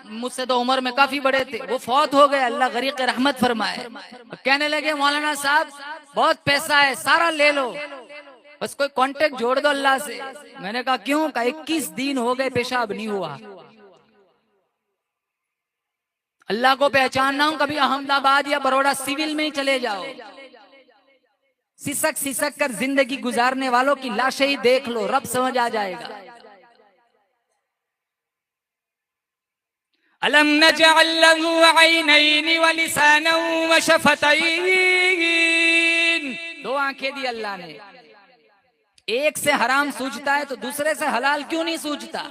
मुझसे तो उम्र में काफी बड़े थे, वो फौत हो गए, अल्लाह गरीक रहमत फरमाए। कहने लगे मौलाना साहब बहुत पैसा है, सारा ले लो, बस कोई कांटेक्ट जोड़ दो अल्लाह से। मैंने कहा क्यों? कहा 21 दिन हो गए पेशाब नहीं हुआ। अल्लाह को पहचानना हूं, कभी अहमदाबाद या बड़ौदा सिविल में ही चले जाओ, सिसक सिसक कर जिंदगी गुजारने वालों की लाशें ही देख लो, रब समझ आ जाएगा। अलम नजअल लहू ऐनैन व लिसानन व शफतैन, 2 आंखें दी अल्लाह ने। एक से हराम सूझता है तो दूसरे से हलाल क्यों नहीं सूझता?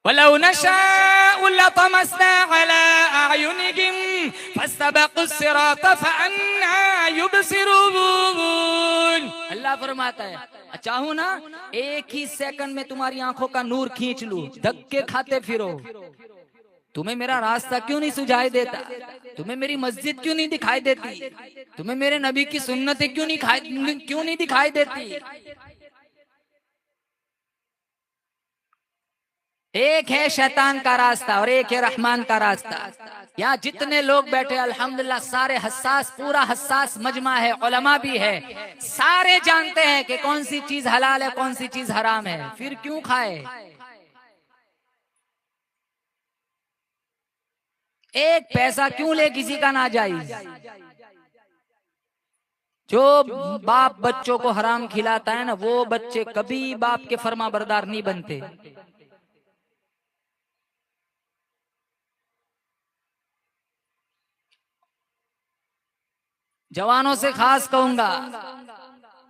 वलौ नशाअ लतमस्ना अला अयुनिहिम फस्तबक़ुस सिरात फअन्ना युबसिरून। अल्लाह फरमाता है चाहूं ना एक ही सेकंड में तुम्हारी आंखों का नूर खींच लूं, धक्के खाते फिरो। तुम्हें मेरा रास्ता क्यों नहीं सुझाई देता? तुम्हें मेरी मस्जिद क्यों नहीं दिखाई देती? तुम्हें मेरे नबी की सुन्नतें क्यों नहीं दिखाई देती? एक है शैतान का रास्ता और एक है रहमान का रास्ता। यहाँ जितने लोग बैठे अल्हम्दुलिल्लाह सारे हसास, पूरा हसास मजमा है, उलमा भी है, सारे जानते हैं कि कौन सी चीज हलाल है कौन सी चीज हराम है, फिर क्यों खाए? एक पैसा क्यों ले किसी का नाजायज? जो बाप बच्चों को हराम खिलाता है ना, वो बच्चे कभी बाप के फर्मा बरदार नहीं बनते। जवानों से खास कहूंगा,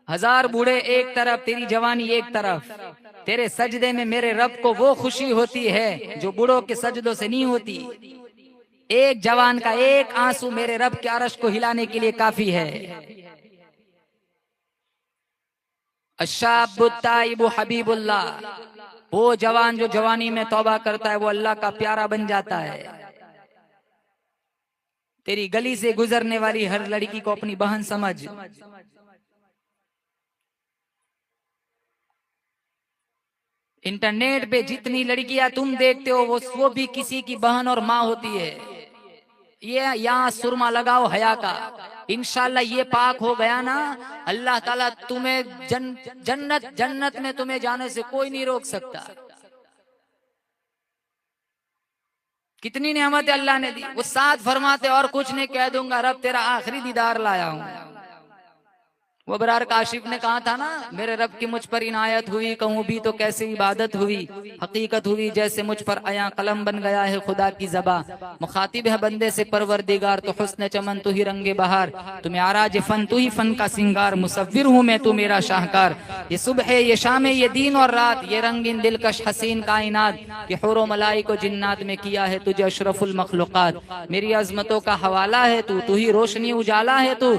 1000 बूढ़े एक तरफ, तेरी जवानी एक तरफ। तेरे सजदे में मेरे रब को वो खुशी होती है जो बूढ़ों के सजदों से नहीं होती। एक जवान का एक आंसू मेरे रब के अर्श को हिलाने के लिए काफी है। अशाबु ताइबु हबीबुल्लाह, वो जवान जो जवानी में तौबा करता है वो अल्लाह का प्यारा बन जाता है। तेरी गली से गुजरने वाली हर लड़की को अपनी बहन समझ। इंटरनेट पे जितनी लड़कियां तुम देखते हो वो भी किसी की बहन और माँ होती है। ये यहाँ सुरमा लगाओ हया का, इंशाल्लाह ये पाक हो गया ना, अल्लाह ताला तुम्हें जन्नत में तुम्हें जाने से कोई नहीं रोक सकता। कितनी नेमत अल्लाह ने दी। वो साथ फरमाते और कुछ नहीं, कह दूंगा रब तेरा आखिरी दीदार लाया हूं। वो बरार काशिफ ने कहा था ना, मेरे रब की मुझ पर इनायत हुई, कहूँ भी तो कैसे इबादत हुई, हकीकत हुई जैसे मुझ पर आया कलम बन गया है खुदा की ज़बा। मुखातिब है बंदे से परवरदिगार, तो हुस्न चमन तू ही रंगे बहार, तू मेराज फन तू ही फन का सिंगार, मुसव्विर हूँ मैं तू मेरा शाहकार। ये सुबह ये शाम ये दिन और रात, ये रंगीन दिलकश हसीन कायनात, ये हुरो मलाई को जिन्नात में किया है तुझे अशरफुल मखलूकात। मेरी अजमतों का हवाला है तू, तू ही रोशनी उजाला है तू,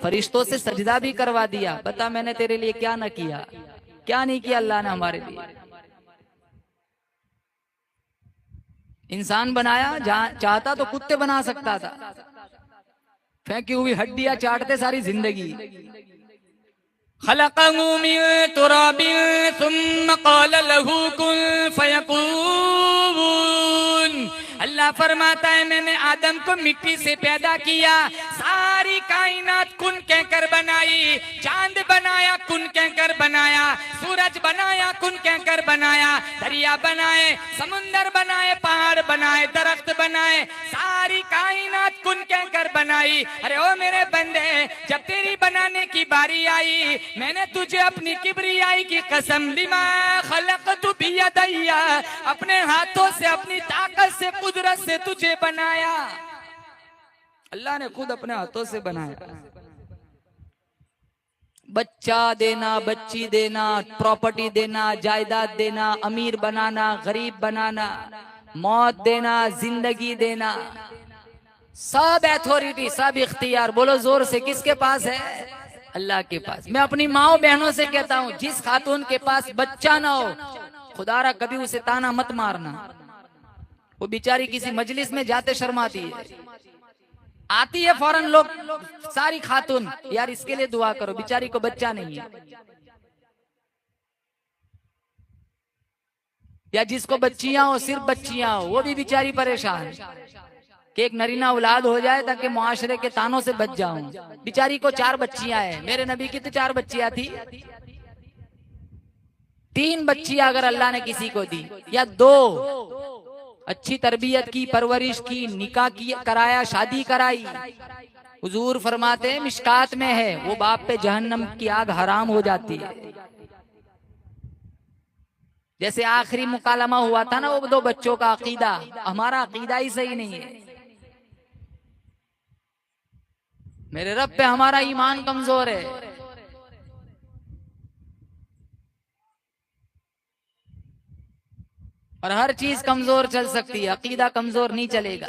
फरिश्तों से सजदा भी करवा दिया। बता मैंने तेरे लिए क्या न किया, क्या नहीं किया अल्लाह ने हमारे लिए। इंसान बनाया, चाहता तो कुत्ते बना सकता था, फेंकी हुई हड्डियां चाटते सारी जिंदगी। खलक़हू मिन तुराबिन सुम्मा क़ाल लहू कुन फयकून। अल्लाह फरमाता है मैंने आदम को मिट्टी से पैदा किया, सारी कायनात कुन कहकर बनाई, चांद बनाया कुन कहकर बनाया, सूरज बनाया कुन कहकर बनाया, दरिया बनाए, समुंदर बनाए, पहाड़ बनाए, दरख्त बनाए, सारी कायनात कुन कहकर बनाई। अरे ओ मेरे बंदे, जब तेरी बनाने की बारी आई, मैंने तुझे अपनी किब्रियाई की कसम, लिमा खलक़तु बियदैया, अपने हाथों से अपनी ताकत से कुदरत से तुझे बनाया। अल्लाह ने खुद अपने हाथों से बनाया। बच्चा देना, बच्ची देना, प्रॉपर्टी देना, जायदाद देना, अमीर बनाना, गरीब बनाना, मौत देना, जिंदगी देना, सब अथॉरिटी, सब इख्तियार, बोलो जोर से, किसके पास है? अल्लाह के पास। मैं अपनी माओ बहनों से कहता हूँ, जिस खातून के पास बच्चा ना हो, खुदारा कभी उसे ताना मत मारना। वो बेचारी किसी मजलिस में जाते शर्माती है, आती है फौरन लोग सारी खातून, यार इसके लिए दुआ करो, बेचारी को बच्चा नहीं है। या जिसको बच्चियां हो, सिर्फ बच्चियां हो, वो भी बेचारी परेशान कि एक नरीना औलाद हो जाए ताकि मुआशरे के तानों से बच जाऊं। बेचारी को 4 बच्चियां हैं, मेरे नबी की तो 4 बच्चियां थी। 3 बच्चियां अगर अल्लाह ने किसी को दी, या 2, अच्छी तरबियत की, परवरिश की, निकाह की कराया, शादी कराई, हुजूर फरमाते हैं मिशकात में है, वो बाप पे जहन्नम की आग हराम हो जाती है। जैसे आखिरी मुकालमा हुआ था ना वो 2 बच्चों का अकीदा, हमारा अकीदा ही सही नहीं है, मेरे रब पे हमारा ईमान कमजोर है। और हर चीज कमजोर चल सकती है, अकीदा कमजोर नहीं चलेगा।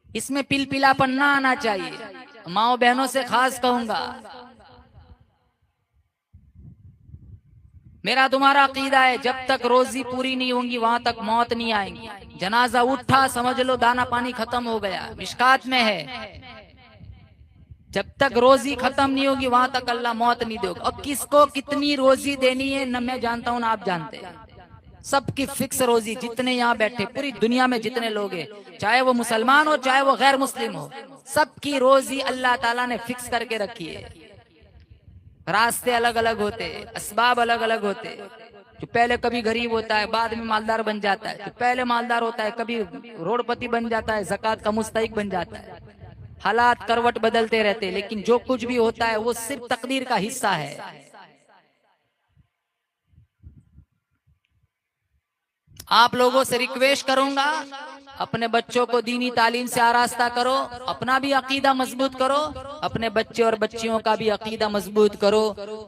इसमें पिलपिलापन ना आना चाहिए। माओ बहनों से खास कहूंगा, मेरा तुम्हारा अकीदा है, जब तक रोजी पूरी नहीं होंगी वहां तक मौत नहीं आएगी। जनाजा उठा समझ लो दाना पानी खत्म हो गया, मिशकात में है, जब तक रोजी खत्म नहीं होगी वहां तक अल्लाह मौत नहीं देगा। और किसको कितनी रोजी देनी है न मैं जानता हूं ना आप जानते हैं, सबकी फिक्स रोजी। जितने यहाँ बैठे पूरी दुनिया में जितने लोग हैं, चाहे वो मुसलमान हो चाहे वो गैर मुस्लिम हो, सबकी रोजी अल्लाह ताला ने फिक्स करके रखी है। रास्ते अलग अलग होते, असबाब अलग अलग होते। जो पहले कभी गरीब होता है बाद में मालदार बन जाता है, जो पहले मालदार होता है कभी रोडपति बन जाता है, ज़कात का मुस्तहिक बन जाता है। हालात करवट बदलते रहते, लेकिन जो कुछ भी होता है वो सिर्फ तकदीर का हिस्सा है। आप लोगों से रिक्वेस्ट करूंगा, अपने बच्चों को दीनी तालीम से आरास्ता करो, अपना भी अकीदा मजबूत करो, अपने बच्चे और बच्चियों का भी अकीदा मजबूत करो,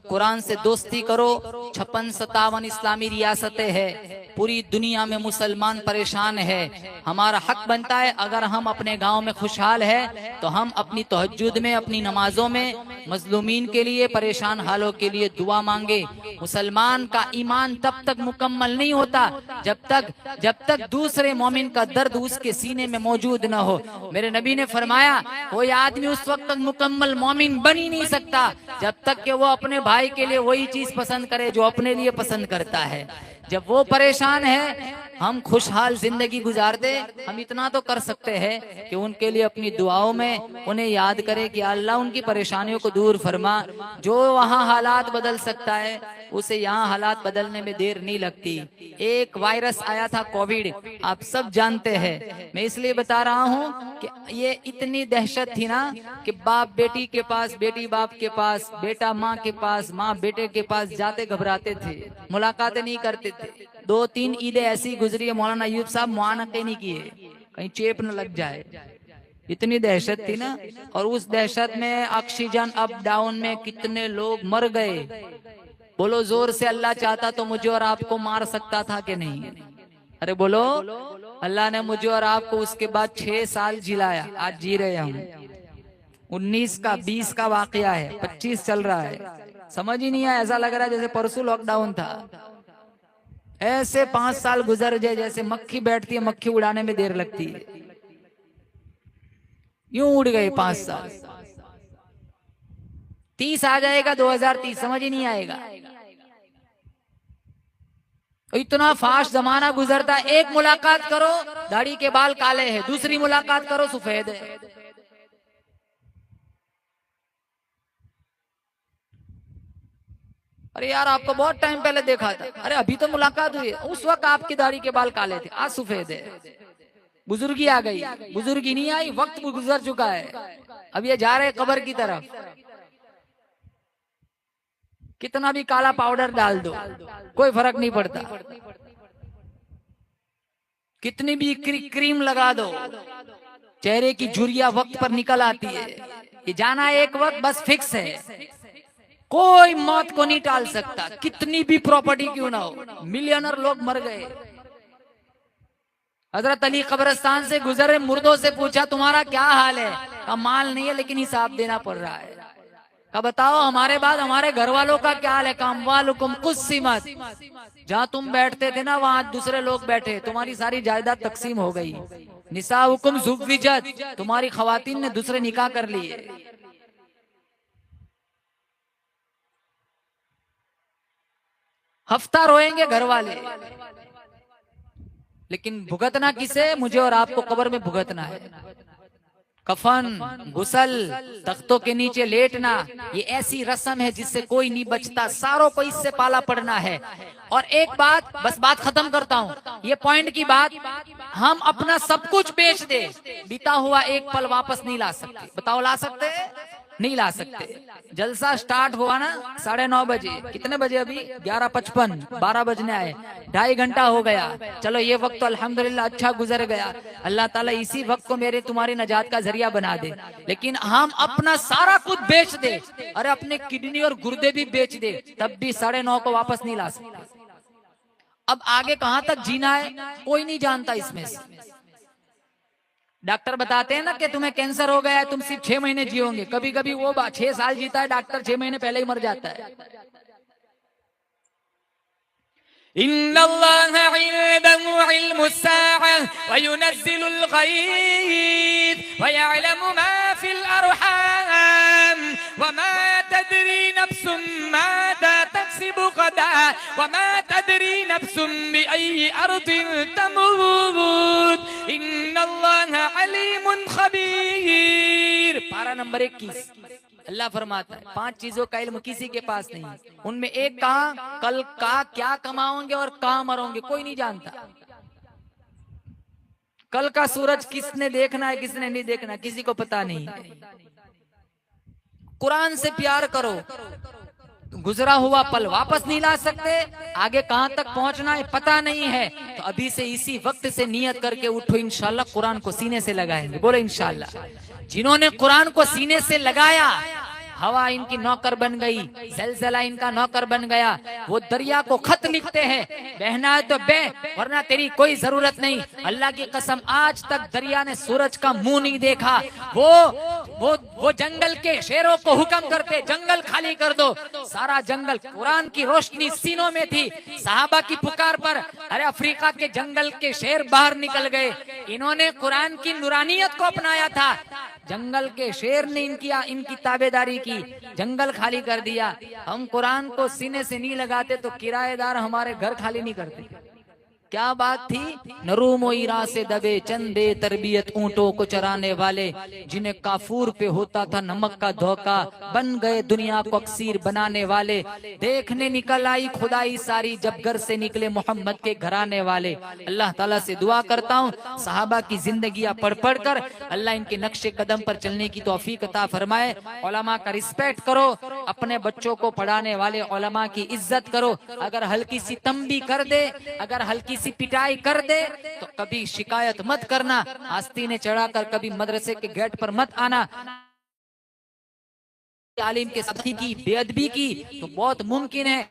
कुरान से दोस्ती करो। 56-57 इस्लामी रियासतें हैं, पूरी दुनिया में मुसलमान परेशान है। हमारा हक बनता है, अगर हम अपने गांव में खुशहाल है तो हम अपनी तहज्जुद में, अपनी नमाजों में मजलूमीन के लिए, परेशान हालों के लिए दुआ मांगे। मुसलमान का ईमान तब तक मुकम्मल नहीं होता जब तक दूसरे मोमिन का दर्द उसके सीने में मौजूद न हो। मेरे नबी ने फरमाया, कोई आदमी उस वक्त तक मुकम्मल मोमिन बन ही नहीं सकता जब तक कि वो अपने भाई के लिए वही चीज पसंद करे जो अपने लिए पसंद करता है। जब वो परेशान है, हम खुशहाल जिंदगी गुजार दे। हम इतना तो कर सकते हैं कि उनके लिए अपनी दुआओं में उन्हें याद करें कि अल्लाह उनकी परेशानियों को दूर फरमा। जो वहाँ हालात बदल सकता है उसे यहाँ हालात बदलने में देर नहीं लगती। एक वायरस आया था कोविड, आप सब जानते हैं। मैं इसलिए बता रहा हूँ कि ये इतनी दहशत थी ना कि बाप बेटी के पास, बेटी बाप के पास, बेटा माँ के पास, माँ बेटे के पास जाते घबराते थे, मुलाकातें नहीं करते थे। 2-3 ईदें ऐसी गुजरी है, मौलाना अयूब साहब मुआनके नहीं किए, कहीं चेप न लग जाए, इतनी दहशत थी ना। और उस दहशत में ऑक्सीजन अप डाउन में कितने लोग मर गए। बोलो जोर से, अल्लाह चाहता तो मुझे और आपको मार सकता था कि नहीं? अरे बोलो, अल्लाह ने मुझे और आपको उसके बाद 6 साल जिलाया, आज जी रहे हम। 19 का 20 का वाकया है, 25 चल रहा है, समझ ही नहीं आया। ऐसा लग रहा है जैसे परसों लॉकडाउन था। ऐसे 5 साल गुजर जाए जैसे मक्खी बैठती है, मक्खी उड़ाने में देर लगती है, यूं उड़ गए 5 साल। 30 आ जाएगा, 2030 समझ ही नहीं आएगा। इतना फास्ट जमाना गुजरता है। एक मुलाकात करो, दाढ़ी के बाल काले हैं, दूसरी मुलाकात करो, सफेद है। अरे यार, आपको बहुत टाइम पहले देखा था, अरे अभी तो मुलाकात हुई है, उस वक्त आपकी दाढ़ी के बाल काले थे, आज सफेद है। बुजुर्गी आ गई, बुजुर्गी नहीं आई, वक्त गुजर चुका है। अब ये जा रहे कब्र की तरफ। कितना भी काला पाउडर डाल दो, कोई फर्क नहीं पड़ता। कितनी भी क्रीम लगा दो, चेहरे की झुर्रियां वक्त पर निकल आती है। ये जाना एक वक्त बस फिक्स है, कोई मौत को नहीं टाल सकता, कितनी भी प्रॉपर्टी क्यों ना हो। मिलियनर लोग मर गए। हजरत अली कब्रिस्तान से गुजरे, मुर्दों से पूछा तुम्हारा क्या हाल है? का माल नहीं है लेकिन हिसाब देना पड़ रहा है। का बताओ हमारे बाद हमारे घर वालों का क्या हाल है? काम वालुकुम कुस्सिमत, जहाँ तुम बैठते थे ना वहाँ दूसरे लोग बैठे, तुम्हारी सारी जायदाद तकसीम हो गई। निसाउकुम ज़ुव्विजत, तुम्हारी खवातीन ने दूसरे निकाह कर लिए। हफ्ता रोएंगे घर वाले, लेकिन भुगतना किसे? मुझे और आपको कब्र में भुगतना है। कफन, गुसल, तख्तों के नीचे लेटना, ये ऐसी रस्म है जिससे कोई नहीं बचता, सारों को इससे पाला पड़ना है। और एक बात, बस बात खत्म करता हूँ, ये पॉइंट की बात, हम अपना सब कुछ बेच दे, बीता हुआ एक पल वापस नहीं ला सकते। बताओ ला सकते? नहीं ला सकते। जलसा स्टार्ट हुआ ना 9:30 बजे, कितने बजे अभी? 11:55, 12 बजने आए, 2.5 घंटा हो गया। चलो ये वक्त तो अल्हम्दुलिल्लाह अच्छा गुजर गया। अल्लाह ताला इसी वक्त को मेरे तुम्हारी नजात का जरिया बना दे। लेकिन हम अपना सारा कुछ बेच दे, अरे अपने किडनी और गुर्दे भी बेच दे, तब भी 9:30 को वापस नहीं ला सकते। अब आगे कहां तक जीना है कोई नहीं जानता इसमें से। डॉक्टर बताते हैं ना कि तुम्हें कैंसर हो गया है, तुम सिर्फ 6 महीने जियोगे। कभी कभी वो 6 साल जीता है डॉक्टर, 6 महीने पहले ही मर जाता है। इन्नल्लाह इंदहु इल्मुस्साअ व युनज़्ज़िलुल गैज़ व यअलमु मा फिल अरहाम व मा तदरी नफ्सुम माज़ा तक्सिबु गदा व मा तदरी नफ्सुम बिअय्यि अर्दिन तमूत इन्नल्लाह अलीमुन खबीर। पारा नंबर 21। अल्लाह फरमाता है 5 चीजों का इल्म किसी के पास नहीं। उनमें एक कहा, कल का क्या कमाओगे और कहां मरोगे कोई नहीं जानता। कल का सूरज किसने देखना है किसने नहीं देखना किसी को पता नहीं। कुरान से प्यार करो, गुजरा हुआ पल वापस नहीं ला सकते, आगे कहां तक पहुंचना है पता नहीं है, तो अभी से इसी वक्त से नियत करके उठो, इंशाल्लाह कुरान को सीने से लगाएंगे। बोलो इंशाल्लाह। जिन्होंने कुरान को सीने से लगाया, हवा इनकी नौकर बन गई, ज़लज़ला इनका नौकर बन गया। वो दरिया को खत लिखते हैं, बहना है तो बह, वरना तेरी कोई जरूरत नहीं। अल्लाह की कसम आज तक दरिया ने सूरज का मुंह नहीं देखा। वो जंगल के शेरों को हुक्म करते, जंगल खाली कर दो। सारा जंगल, कुरान की रोशनी सीनों में थी। सहाबा की पुकार पर अरे अफ्रीका के जंगल के शेर बाहर निकल गए। इन्होंने कुरान की नूरानियत को अपनाया था। जंगल के शेर ने इनकी ताबेदारी की, जंगल खाली कर दिया। हम कुरान को सीने से नहीं लगाते तो किराएदार हमारे घर खाली नहीं करते। क्या बात थी। नरूमो ईरा से दबे चंदे तरबियत ऊंटों को चराने वाले, जिन्हें काफूर पे होता था नमक का धोखा, बन गए दुनिया को अक्सीर बनाने वाले। देखने निकल आई खुदाई सारी, जब घर से निकले मोहम्मद के घराने वाले। अल्लाह ताला से दुआ करता हूँ सहाबा की जिंदगियां पढ़ पढ़ कर अल्लाह इनके नक्शे कदम पर चलने की तौफीक अता फरमाए। उलमा का रिस्पेक्ट करो, अपने बच्चों को पढ़ाने वाले उलमा की इज्जत करो। अगर हल्की सी तंबी कर दे, अगर हल्की सी पिटाई कर दे तो कभी शिकायत मत करना, आस्तीने चढ़ाकर कभी मदरसे के गेट पर मत आना। आलिम के साथी की बेअदबी की तो बहुत मुमकिन है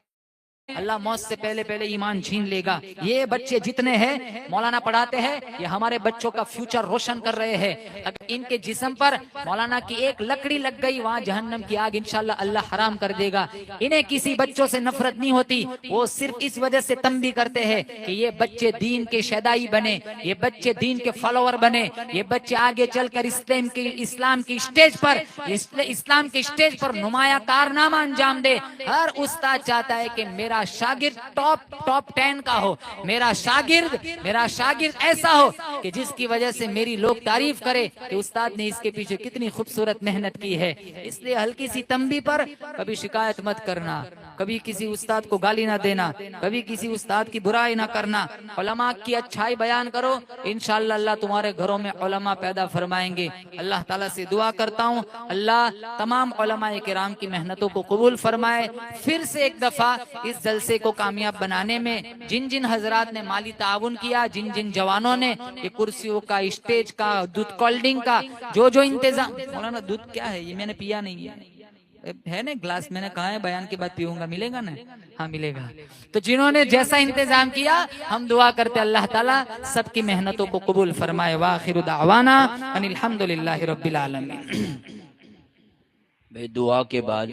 अल्लाह मौत से पहले ईमान छीन लेगा। ये बच्चे जितने हैं मौलाना पढ़ाते हैं, ये हमारे बच्चों का फ्यूचर रोशन कर रहे हैं। अगर इनके जिस्म पर मौलाना की एक लकड़ी लग गई, वहाँ जहन्नम की आग इंशाल्लाह अल्लाह हराम कर देगा। इन्हें किसी बच्चों से नफरत नहीं होती, वो सिर्फ इस वजह से तंबी करते हैं कि ये बच्चे दीन के शैदाई बने, ये बच्चे दीन के फॉलोअर बने, ये बच्चे आगे चलकर इस्लाम की स्टेज पर नुमाया कारनामा अंजाम दे। हर उस्ताद चाहता है कि मेरा शागिर्द टॉप 10 का हो, मेरा शागिर्द ऐसा हो कि जिसकी वजह से मेरी लोग तारीफ करे कि उस्ताद ने इसके पीछे कितनी खूबसूरत मेहनत की है। इसलिए हल्की सी तंबी पर कभी शिकायत मत करना, कभी किसी उस्ताद को गाली ना देना, कभी किसी उस्ताद की बुराई ना करना। उलमा की अच्छाई बयान करो, इंशाअल्लाह अल्लाह तुम्हारे घरों में उलमा पैदा फरमाएंगे। अल्लाह ताला से दुआ करता हूँ अल्लाह तमाम उलमाए किराम की मेहनतों को कबूल फरमाए। फिर से एक दफा इस जलसे को कामयाब बनाने में जिन जिन हजरात ने माली ताउन किया, जिन जिन जवानों ने ये कुर्सियों का, स्टेज का, दूध कोल्ड ड्रिंक का जो इंतजाम, मौलाना दूध क्या है ये मैंने पिया नहीं है ना ग्लास, मैंने कहा है बयान के बाद पीऊंगा, मिलेगा ना? हाँ मिलेगा। तो जिन्होंने जैसा इंतजाम किया हम दुआ करते अल्लाह ताला सबकी मेहनतों को कबूल फरमाए। वाखिरु दावाना अनिल हम्दुलिल्लाहि रब्बिल आलमीन। भाई दुआ के बाद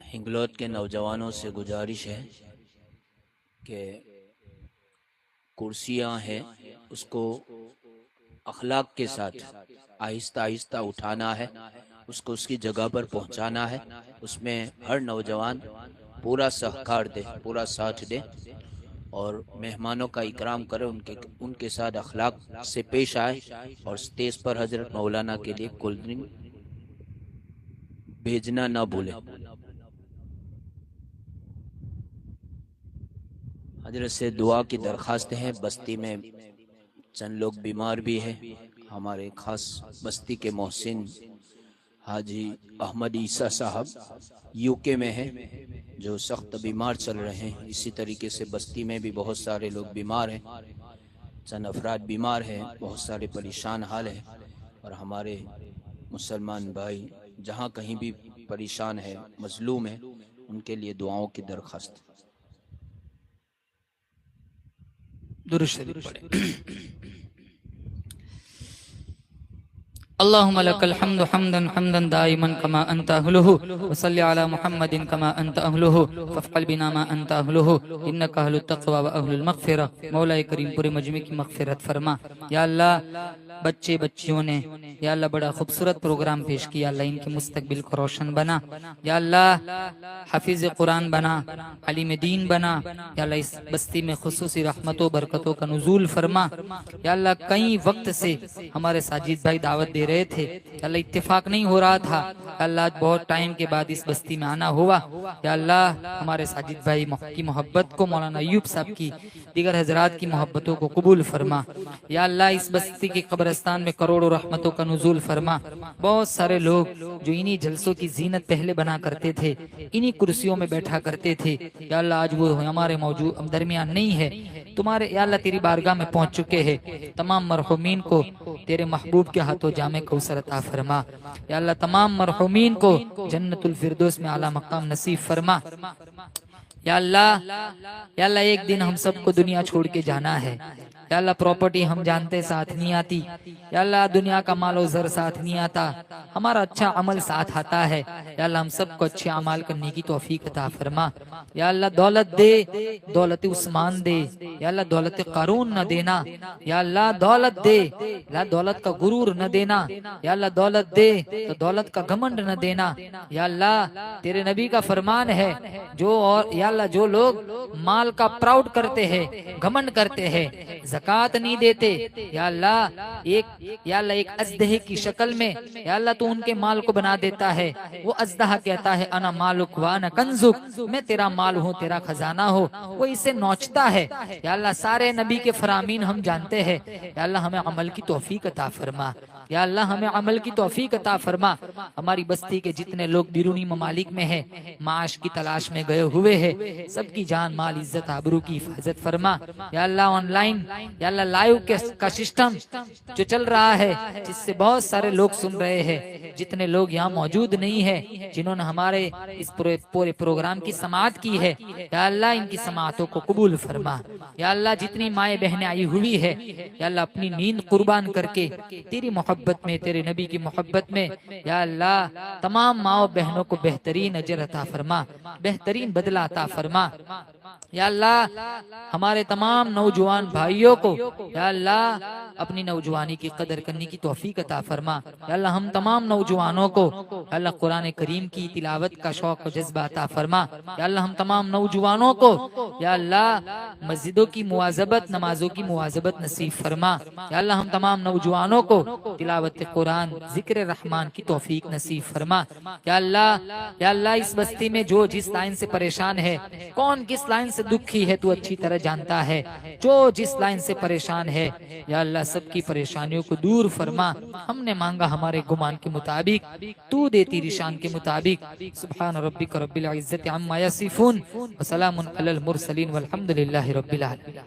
हिंगलोत के नौजवानों से गुजारिश है कि कुर्सियां हैं उसको अखलाक के साथ आहिस्ता आहिस्ता उठाना है, उसको उसकी जगह पर पहुंचाना है। उसमें हर नौजवान पूरा सहकार दे, पूरा साथ दे और मेहमानों का इकराम करे, उनके साथ अखलाक से पेश आए। और स्टेज पर हजरत मौलाना के लिए कोल्ड ड्रिंक भेजना ना भूले। हजरत से दुआ की दरखास्त है। बस्ती में चंद लोग बीमार भी हैं। हमारे खास बस्ती के मोहसिन हाजी अहमद ईसा साहब यूके में हैं, जो सख्त बीमार चल रहे हैं। इसी तरीके से बस्ती में भी बहुत सारे लोग बीमार हैं, चंद अफराद बीमार हैं, बहुत सारे परेशान हाल हैं। और हमारे मुसलमान भाई जहाँ कहीं भी परेशान है, मजलूम है, उनके लिए दुआओं की दरखास्त। दुरूद शरीफ पढ़ें। अल्लाहुम्मा लकल हम्दु हम्दन हम्दन दाइमन कमा अंता अहलुहु व सल्लि अला मुहम्मदिन कमा अंता अहलुहु फफ़अल बिना मा अंता अहलुहु इन्नका अहलुत तक़वा व अहलुल मग़फ़िरा। मौला करीम पूरे मजमे की मग़फ़िरत फरमा। या अल्लाह बच्चे बच्चियों ने या अल्लाह बड़ा खूबसूरत प्रोग्राम पेश किया, अल्लाह इनके मुस्तकबिल को रोशन बना। या अल्लाह हाफिज़ कुरान बना, अलीम दीन बना। या अल्लाह इस बस्ती में खुसूसी रहमतों बरकतों का नुज़ूल फरमा। या अल्लाह कई वक्त से हमारे साजिद भाई दावत दे रहे थे, अल्लाह इत्तेफाक नहीं हो रहा था। अल्लाह आज बहुत टाइम के बाद इस बस्ती में आना हुआ। या अल्लाह हमारे साजिद भाई की मोहब्बत को, मौलाना अयूब साहब की, दीगर हजरात की मोहब्बतों को कबूल फरमा। या अल्लाह इस बस्ती के कब्रिस्तान में करोड़ों रहमतों का नुज़ूल फरमा। बहुत सारे लोग जो इन्हीं जलसों की जीनत पहले बना करते थे, इन्हीं कुर्सियों में बैठा करते थे, या अल्लाह आज वो हमारे मौजूद दरमियान नहीं है। तुम्हारे या अल्लाह तेरी बारगाह में पहुंच चुके हैं। तमाम मरहुमीन को तेरे महबूब के हाथों जामे कौसर अता फरमा। या अल्लाह तमाम मरहुमीन को जन्नतुल फिरदौस में आला मकाम नसीब फरमा। या अल्लाह एक दिन हम सबको दुनिया छोड़ के जाना है। या अल्लाह प्रॉपर्टी हम जानते साथ नहीं आती। या अल्लाह दुनिया का मालो जर साथ नहीं आता, हमारा अच्छा अमल साथ आता है। या अल्लाह हम सबको अच्छे अमाल करने की तौफीक अता फरमा। या अल्लाह दौलत दे, दौलत उस्मान दे। या अल्लाह दौलत कारून न देना। या अल्लाह दौलत दे, या दौलत का गुरूर न देना। या अल्लाह दौलत दे तो दौलत का घमंड न देना। या अल्लाह तेरे नबी का फरमान है, जो और या अल्लाह जो लोग माल का प्राउड करते हैं, घमंड करते हैं, ज़कात नहीं देते, या अल्लाह एक अजदहे की शक्ल में या अल्लाह तू उनके माल को बना देता है। वो अजदहा कहता है अना मालुक व अना कंजुक, मैं तेरा माल हूँ, तेरा खजाना हो। वो इसे नोचता है। या अल्लाह सारे नबी के फरामीन हम जानते हैं। या अल्लाह हमें अमल की तौफीक अता फरमा। या अल्लाह हमें अमल की तौफीक अता फरमा। हमारी बस्ती के जितने लोग बिरूनी ममालिक में हैं, माश की तलाश में गए हुए हैं, सबकी जान माल इज्जत आबरू की हिफाजत फरमा। या अल्लाह ऑनलाइन या अल्लाह लाइव का सिस्टम जो चल रहा है, जिससे बहुत सारे लोग सुन रहे हैं, जितने लोग यहाँ मौजूद नहीं है, जिन्होंने हमारे इस पूरे प्रोग्राम की समाअत की है, या अल्लाह इनकी समाअतों को कबूल फरमा। या अल्लाह जितनी माएँ बहनें आई हुई है, या अल्लाह अपनी नींद कुर्बान करके तेरी मोहब्बत में, तेरे नबी की मोहब्बत में, या अल्लाह तमाम माओ बहनों को बेहतरीन अजर अता फरमा, बेहतरीन बदला अता फरमा। या अल्लाह हमारे तमाम नौजवान भाइयों को या अल्लाह अपनी नौजवानी की कदर करने की तौफीक अता फरमा। या अल्लाह हम तमाम नौजवानों को अल्लाह कुरान करीम की तिलावत का शौक और जज्बा अता फरमा। या अल्लाह हम तमाम नौजवानों को या अल्लाह मस्जिदों की मुवाजबत, नमाजों की मुवाजबत नसीब फरमा। या अल्लाह हम तमाम नौजवानों को तिलावत कुरान, जिक्र रहमान की तौफीक नसीब फरमा। या अल्लाह इस बस्ती में जो जिस लाइन से परेशान है, कौन किस लाइन से दुखी है, तू अच्छी तरह जानता है। जो जिस लाइन से परेशान है, या अल्लाह सबकी परेशानियों को दूर फरमा। हमने मांगा हमारे गुमान के मुताबिक, तू देती रिशान के मुताबिक। सुब्हान रब्बिक रब्बिल इज्जति अम्मा यसिफून व सलामुन अलल मुरसलीन वल्हम्दुलिल्लाहि रब्बिल आलमीन।